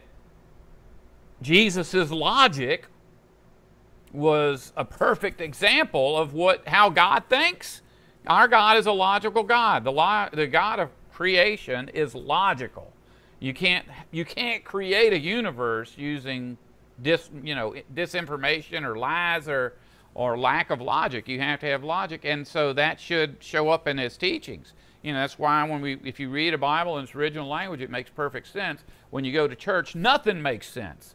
Jesus' logic was a perfect example of how God thinks. Our God is a logical God. The God of creation is logical. You can't create a universe using disinformation or lies or lack of logic. You have to have logic, and so that should show up in his teachings. You know, that's why if you read a Bible in its original language, it makes perfect sense. When you go to church, nothing makes sense.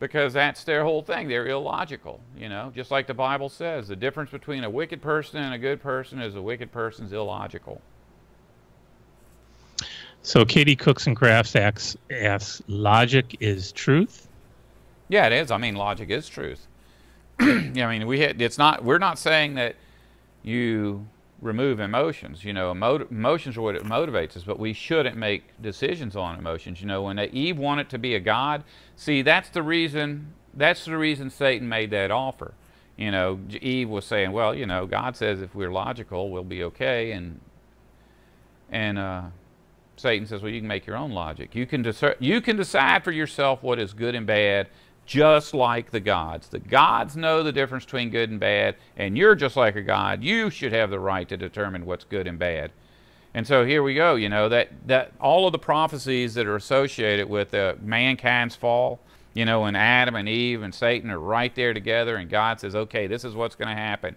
because that's their whole thing. They're illogical, you know, just like the Bible says. The difference between a wicked person and a good person is a wicked person's illogical. So Katie Cooks and Crafts asks, logic is truth? Yeah, it is. I mean, logic is truth. Yeah, I mean, we're not saying that you remove emotions. You know, emotions are what it motivates us, but we shouldn't make decisions on emotions. You know, when Eve wanted to be a god, see, that's the reason Satan made that offer. You know, Eve was saying, well, you know, God says if we're logical, we'll be okay, and Satan says, well, you can make your own logic. You can decide for yourself what is good and bad, just like the gods. The gods know the difference between good and bad, and you're just like a god. You should have the right to determine what's good and bad. And so here we go, you know, that all of the prophecies that are associated with mankind's fall, you know, and Adam and Eve and Satan are right there together, and God says, okay, this is what's going to happen.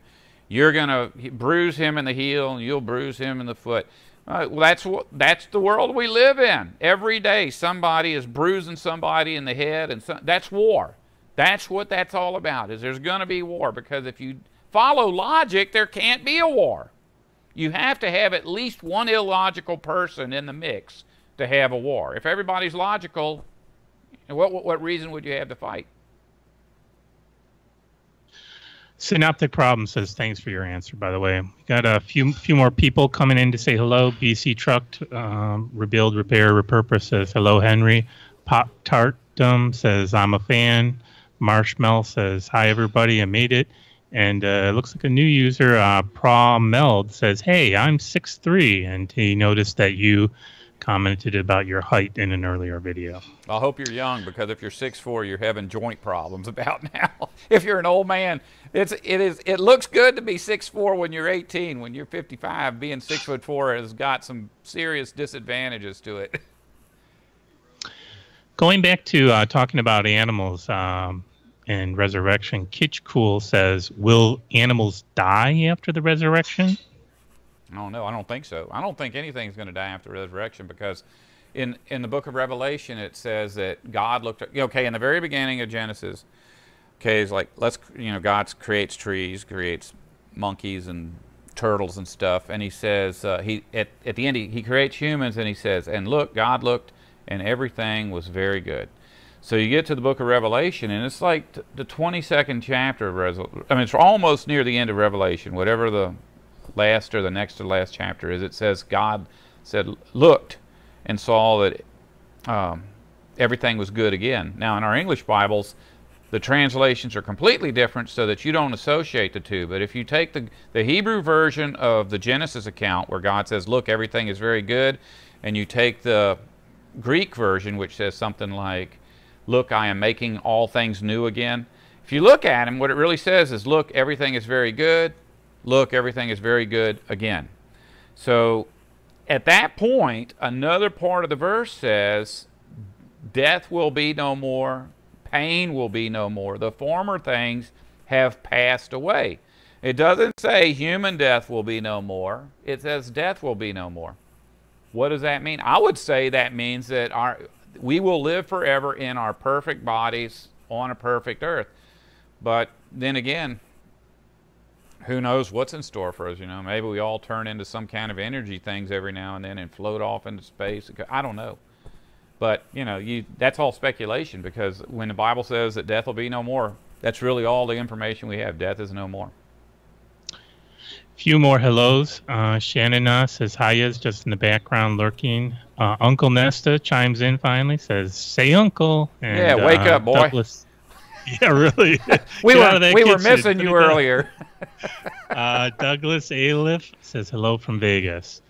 You're going to bruise him in the heel, and you'll bruise him in the foot. Well, that's the world we live in. Every day somebody is bruising somebody in the head, and that's war. That's what that's all about, is there's going to be war, because if you follow logic, there can't be a war. You have to have at least one illogical person in the mix to have a war. If everybody's logical, what reason would you have to fight? Synoptic Problem says, thanks for your answer, by the way. We got a few more people coming in to say hello. BC Trucked, Rebuild, Repair, Repurpose says, hello, Henry. Pop Tartum says, I'm a fan. Marshmallow says, hi, everybody, I made it. And it looks like a new user, Prameld, says, hey, I'm 6'3", and he noticed that you commented about your height in an earlier video. I hope you're young, because if you're 6'4", you're having joint problems about now. If you're an old man, it looks good to be 6'4" when you're 18. When you're 55, being 6'4" has got some serious disadvantages to it. Going back to talking about animals and resurrection, Kitchcool says, will animals die after the resurrection? I don't know. I don't think so. I don't think anything's going to die after resurrection, because in the book of Revelation it says that God looked at, okay, in the very beginning of Genesis, okay, it's like, God creates trees, creates monkeys and turtles and stuff, and he says, at the end he creates humans, and he says, and look, God looked, and everything was very good. So you get to the book of Revelation, and it's like the 22nd chapter of Revelation. I mean, it's almost near the end of Revelation, whatever the last or the next to last chapter is. It says God looked and saw that everything was good again. Now in our English Bibles, the translations are completely different so that you don't associate the two. But if you take the Hebrew version of the Genesis account, where God says, look, everything is very good, and you take the Greek version, which says something like, look, I am making all things new again. If you look at them, what it really says is, look, everything is very good. Look, everything is very good again. So at that point, another part of the verse says, death will be no more, pain will be no more. The former things have passed away. It doesn't say human death will be no more. It says death will be no more. What does that mean? I would say that means that we will live forever in our perfect bodies on a perfect earth. But then again, who knows what's in store for us, you know? Maybe we all turn into some kind of energy things every now and then and float off into space. I don't know. But, you know, that's all speculation, because when the Bible says that death will be no more, that's really all the information we have. Death is no more. Few more hellos. Shannon says, hiya's just in the background lurking. Uncle Nesta chimes in finally, says, say uncle. And, yeah, wake up, boy. Douglas, yeah, really. we were missing you earlier. Douglas Aliff says hello from Vegas.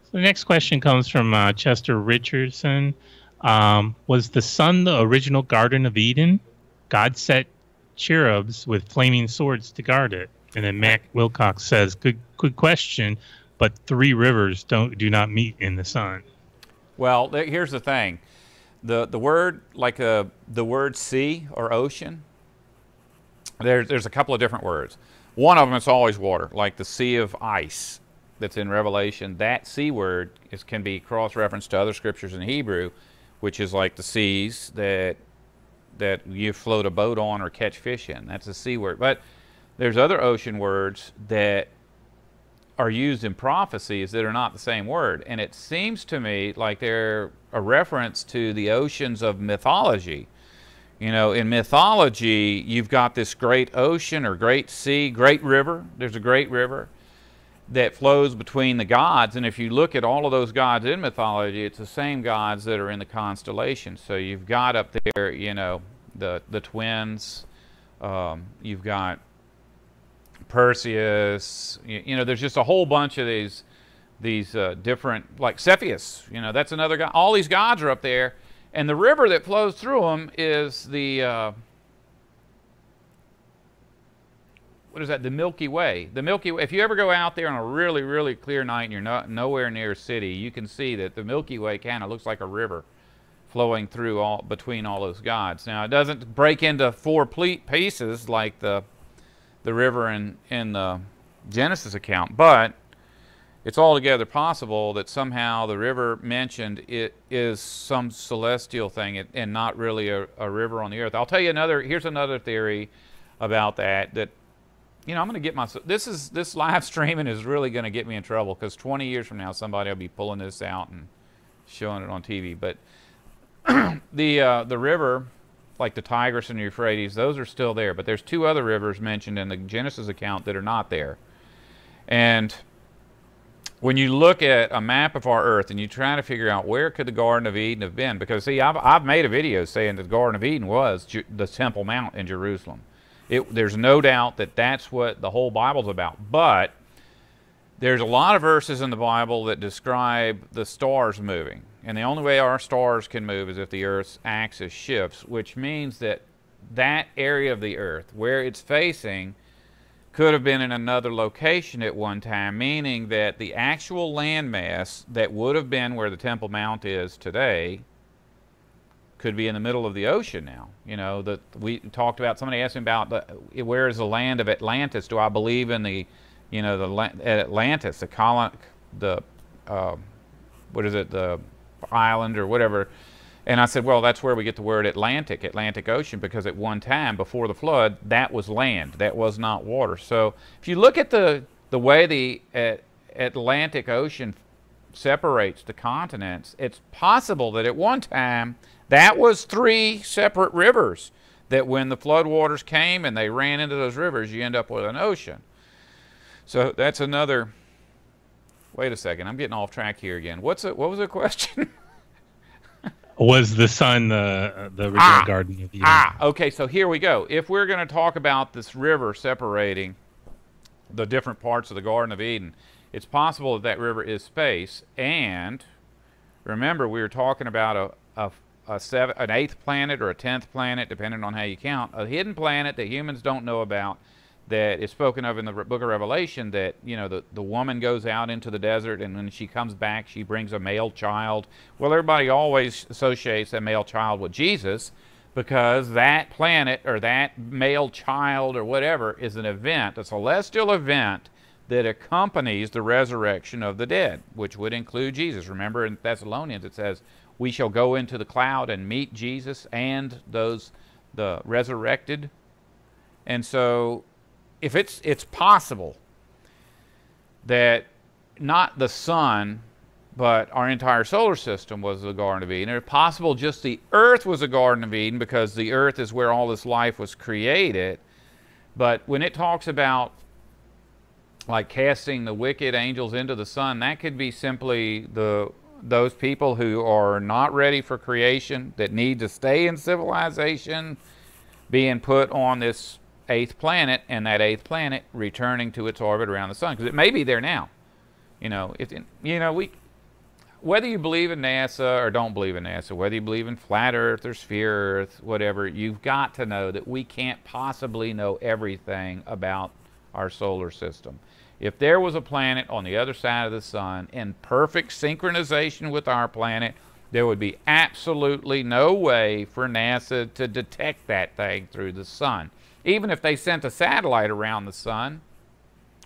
So the next question comes from Chester Richardson. Was the sun the original Garden of Eden? God set cherubs with flaming swords to guard it. And then Mac Wilcox says, good question, but three rivers do not meet in the sun. Well, here's the thing. The word, like the word sea or ocean, there's a couple of different words. One of them is always water, like the sea of ice that's in Revelation. That sea word can be cross-referenced to other scriptures in Hebrew, which is like the seas that that you float a boat on or catch fish in. That's a sea word. But there's other ocean words that are used in prophecies that are not the same word. And it seems to me like they're a reference to the oceans of mythology. You know, in mythology, you've got this great ocean or great sea, great river. There's a great river that flows between the gods. And if you look at all of those gods in mythology, it's the same gods that are in the constellations. So you've got up there, you know, the twins. You've got Perseus, you know, there's just a whole bunch of these different, like Cepheus, you know, that's another god. All these gods are up there, and the river that flows through them is the, what is that, the Milky Way. The Milky Way, if you ever go out there on a really, really clear night and you're not nowhere near a city, you can see that the Milky Way kind of looks like a river flowing through between all those gods. Now, it doesn't break into four pieces like the river in the Genesis account, but it's altogether possible that somehow the river mentioned it is some celestial thing and not really a river on the earth. I'll tell you here's another theory about that, you know, I'm going to get this live streaming is really going to get me in trouble, because 20 years from now somebody will be pulling this out and showing it on TV. But the river, like the Tigris and the Euphrates, those are still there. But there's two other rivers mentioned in the Genesis account that are not there. And when you look at a map of our earth and you try to figure out where could the Garden of Eden have been, because see, I've made a video saying that the Garden of Eden was the Temple Mount in Jerusalem. There's no doubt that that's what the whole Bible's about. But there's a lot of verses in the Bible that describe the stars moving. And the only way our stars can move is if the Earth's axis shifts, which means that that area of the Earth, where it's facing, could have been in another location at one time, meaning that the actual landmass that would have been where the Temple Mount is today could be in the middle of the ocean now. You know, we talked about, somebody asked me about where is the land of Atlantis? Do I believe in the, you know, Atlantis, the island or whatever? And I said, well, that's where we get the word Atlantic Ocean, because at one time before the flood, that was land, that was not water. So if you look at the way the Atlantic Ocean separates the continents, it's possible that at one time that was three separate rivers, that when the flood waters came and they ran into those rivers, you end up with an ocean. So that's another. Wait a second, I'm getting off track here again. What was the question? Was the sun the original Garden of Eden? Okay, so here we go. If we're going to talk about this river separating the different parts of the Garden of Eden, it's possible that that river is space. And remember, we were talking about an eighth planet or a 10th planet, depending on how you count, a hidden planet that humans don't know about, that is spoken of in the book of Revelation, that, you know, the woman goes out into the desert, and when she comes back, she brings a male child. Well, everybody always associates that male child with Jesus, because that planet or that male child or whatever is an event, a celestial event that accompanies the resurrection of the dead, which would include Jesus. Remember in Thessalonians it says, we shall go into the cloud and meet Jesus and the resurrected. And so if it's possible that not the sun, but our entire solar system was the Garden of Eden, or possible just the earth was a Garden of Eden, because the earth is where all this life was created. But when it talks about like casting the wicked angels into the sun, that could be simply those people who are not ready for creation, that need to stay in civilization, being put on this eighth planet, and that eighth planet returning to its orbit around the sun, because it may be there now. You know, whether you believe in NASA or don't believe in NASA, whether you believe in flat Earth or sphere Earth, whatever, you've got to know that we can't possibly know everything about our solar system. If there was a planet on the other side of the sun in perfect synchronization with our planet, there would be absolutely no way for NASA to detect that thing through the sun. Even if they sent a satellite around the sun,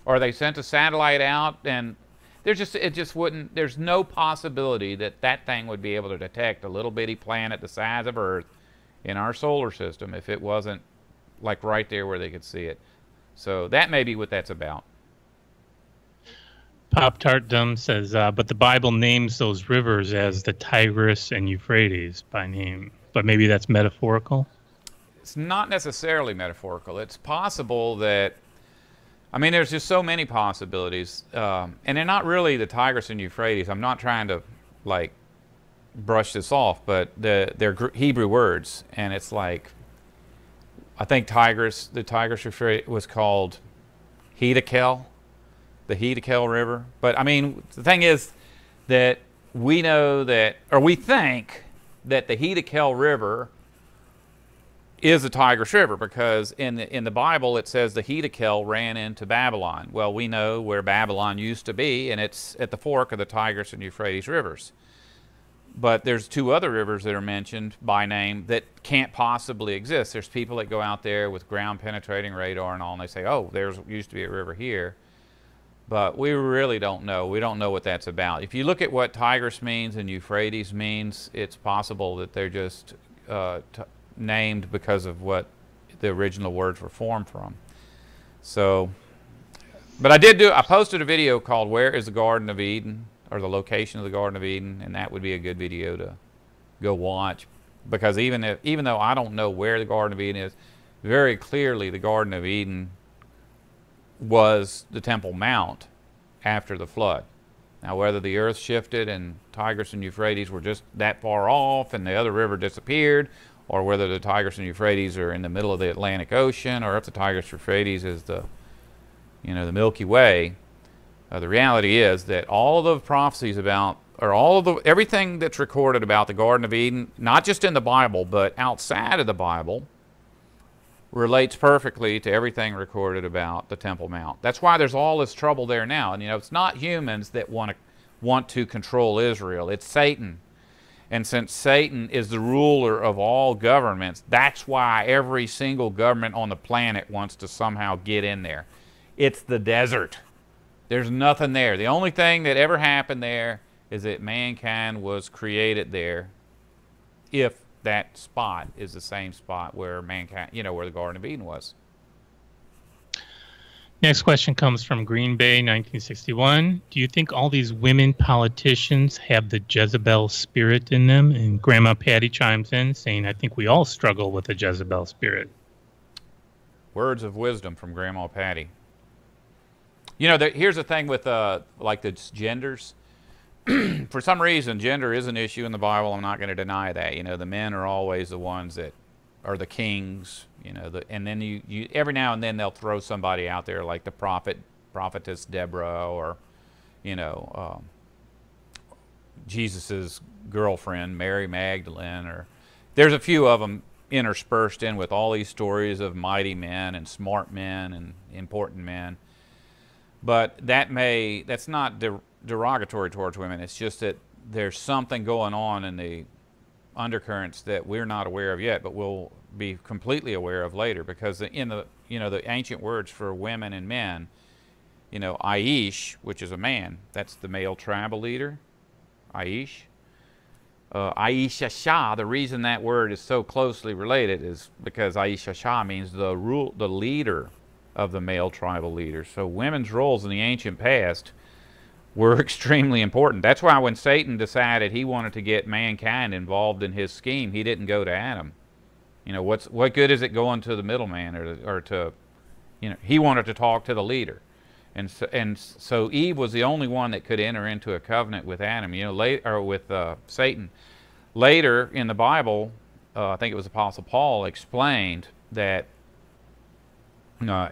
or they sent a satellite out, and there's no possibility that that thing would be able to detect a little bitty planet the size of Earth in our solar system if it wasn't like right there where they could see it. So that may be what that's about. Pop Tart Dumb says, but the Bible names those rivers as the Tigris and Euphrates by name. But maybe that's metaphorical? It's not necessarily metaphorical. It's possible that, I mean, there's just so many possibilities. And they're not really the Tigris and Euphrates. I'm not trying to, like, brush this off, but they're Hebrew words. And it's like, I think the Tigris Euphrates was called Ezekiel. The Ezekiel River. But I mean, the thing is that we know that, or we think that the Ezekiel River is the Tigris River, because in the Bible it says the Ezekiel ran into Babylon. Well, we know where Babylon used to be, and it's at the fork of the Tigris and Euphrates rivers. But there's two other rivers that are mentioned by name that can't possibly exist. There's people that go out there with ground penetrating radar and all, and they say, oh, there's used to be a river here. But we really don't know. We don't know what that's about. If you look at what Tigris means and Euphrates means, it's possible that they're just named because of what the original words were formed from. So, but I posted a video called "Where is the Garden of Eden?" or the location of the Garden of Eden, and that would be a good video to go watch, because even though I don't know where the Garden of Eden is, very clearly the Garden of Eden was the Temple Mount after the flood. Now, whether the earth shifted and Tigris and Euphrates were just that far off and the other river disappeared, or whether the Tigris and Euphrates are in the middle of the Atlantic Ocean, or if the Tigris and Euphrates is the Milky Way, the reality is that all of the prophecies about, or everything that's recorded about the Garden of Eden, not just in the Bible but outside of the Bible, relates perfectly to everything recorded about the Temple Mount. That's why there's all this trouble there now. And it's not humans that want to control Israel. It's Satan. And since Satan is the ruler of all governments, that's why every single government on the planet wants to somehow get in there. It's the desert. There's nothing there. The only thing that ever happened there is that mankind was created there, if that spot is the same spot where mankind, where the Garden of Eden was. Next question comes from Green Bay, 1961. Do you think all these women politicians have the Jezebel spirit in them? And Grandma Patty chimes in saying, I think we all struggle with the Jezebel spirit. Words of wisdom from Grandma Patty. Here's the thing with like the genders. For some reason, gender is an issue in the Bible. I'm not going to deny that. The men are always the ones that are the kings. And then you every now and then they'll throw somebody out there like the prophetess Deborah, or Jesus's girlfriend Mary Magdalene, or there's a few of them interspersed in with all these stories of mighty men and smart men and important men. But that's not derogatory towards women. It's just that there's something going on in the undercurrents that we're not aware of yet, but we'll be completely aware of later, because in the ancient words for women and men, Aish, which is a man, that's the male tribal leader, Aish. Aishasha, the reason that word is so closely related is because Aishasha means the leader of the male tribal leader. So women's roles in the ancient past were extremely important. That's why when Satan decided he wanted to get mankind involved in his scheme, he didn't go to Adam. What good is it going to the middleman or to, he wanted to talk to the leader. And so Eve was the only one that could enter into a covenant with Adam, with Satan. Later in the Bible, I think it was Apostle Paul explained that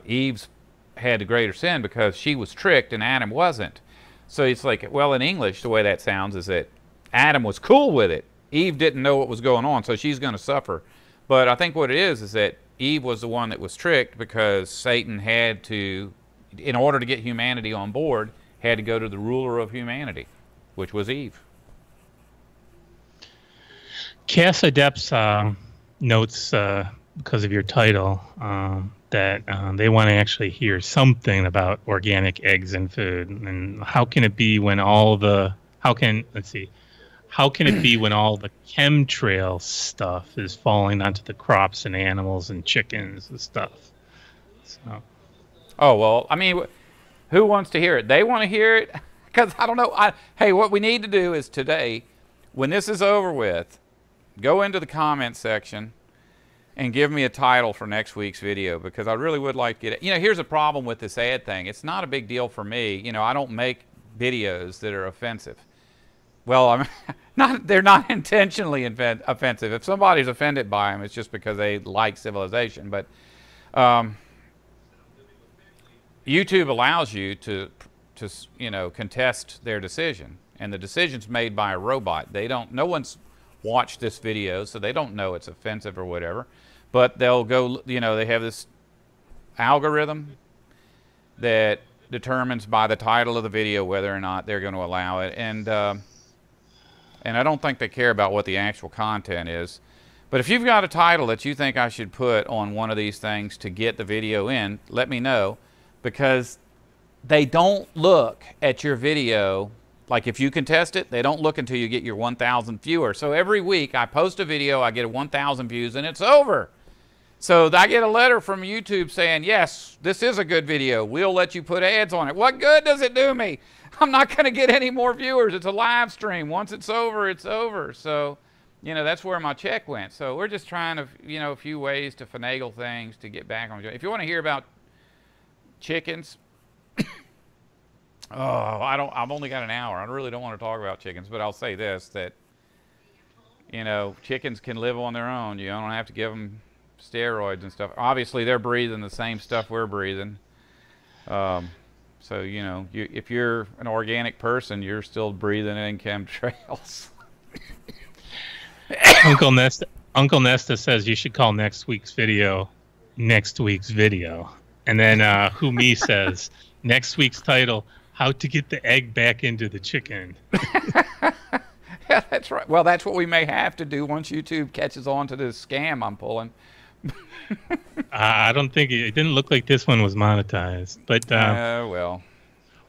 Eve's had the greater sin because she was tricked and Adam wasn't. So it's like, well, in English, the way that sounds is that Adam was cool with it. Eve didn't know what was going on, so she's going to suffer. But I think what it is that Eve was the one that was tricked, because Satan had to, in order to get humanity on board, had to go to the ruler of humanity, which was Eve. Cass Adepts notes, because of your title, that they want to actually hear something about organic eggs and food. And how can it be when let's see, how can it be when all the chemtrail stuff is falling onto the crops and animals and chickens and stuff? So. Oh, well, I mean, who wants to hear it? They want to hear it? Because I don't know. Hey, what we need to do is today, when this is over with, go into the comment section and give me a title for next week's video, because I really would like to get it. You know, here's a problem with this ad thing. It's not a big deal for me. You know, I don't make videos that are offensive. Well, they're not intentionally offensive. If somebody's offended by them, it's just because they like civilization. But YouTube allows you to you know, contest their decision, and the decision's made by a robot. No one's watched this video, so they don't know it's offensive or whatever. But they'll go, you know, they have this algorithm that determines by the title of the video whether or not they're going to allow it, and I don't think they care about what the actual content is. But if you've got a title that you think I should put on one of these things to get the video in, let me know, because they don't look at your video. Like if you contest it, they don't look until you get your 1,000 viewers. So every week I post a video, I get 1,000 views, and it's over. So I get a letter from YouTube saying, yes, this is a good video. We'll let you put ads on it. What good does it do me? I'm not going to get any more viewers. It's a live stream. Once it's over, it's over. So, you know, that's where my check went. So we're just trying to, you know, a few ways to finagle things to get back on. If you want to hear about chickens, I've only got an hour. I really don't want to talk about chickens, but I'll say this, that, you know, chickens can live on their own. You don't have to give them steroids and stuff. Obviously, they're breathing the same stuff we're breathing. So, you know, if you're an organic person, you're still breathing in chemtrails. Uncle Nesta says you should call next week's video. And then Humi says, next week's title, how to get the egg back into the chicken. Yeah, that's right. Well, that's what we may have to do once YouTube catches on to this scam I'm pulling. I don't think it didn't look like this one was monetized, but well,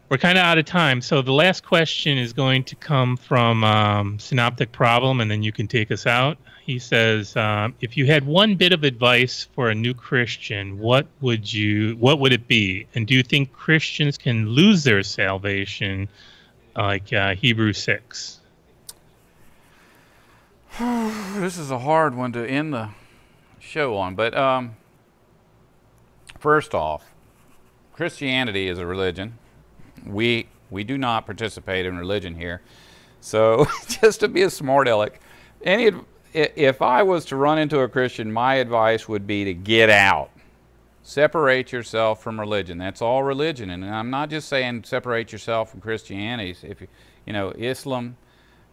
we're kind of out of time. So the last question is going to come from Synoptic Problem, and then you can take us out. He says, if you had one bit of advice for a new Christian, what would it be? And do you think Christians can lose their salvation, like Hebrews 6? This is a hard one to end the show on, but first off, Christianity is a religion. We do not participate in religion here. So just to be a smart aleck, if I was to run into a Christian, my advice would be to get out. Separate yourself from religion. That's all religion. And I'm not just saying separate yourself from Christianity. If you know, Islam,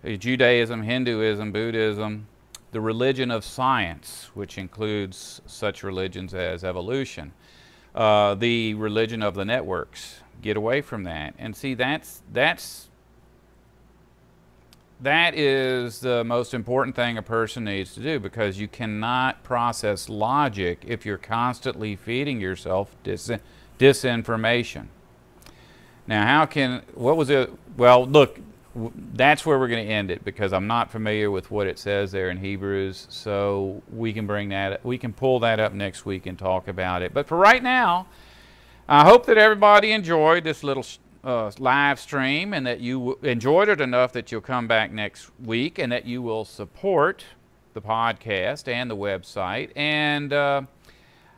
Judaism, Hinduism, Buddhism, the religion of science, which includes such religions as evolution, the religion of the networks. Get away from that. And see, that is the most important thing a person needs to do, because you cannot process logic if you're constantly feeding yourself disinformation. Now, what was it? Well, look, that's where we're going to end it, because I'm not familiar with what it says there in Hebrews, so we can pull that up next week and talk about it. But for right now, I hope that everybody enjoyed this little live stream, and that you enjoyed it enough that you'll come back next week, and that you will support the podcast and the website. And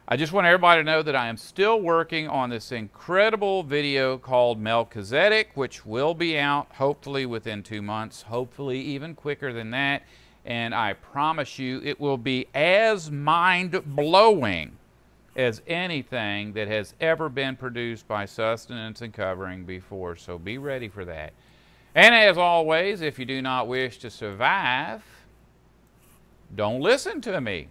I just want everybody to know that I am still working on this incredible video called Melchizedek, which will be out hopefully within 2 months, hopefully even quicker than that. And I promise you it will be as mind-blowing as anything that has ever been produced by Sustenance and Covering before. So be ready for that. And as always, if you do not wish to survive, don't listen to me.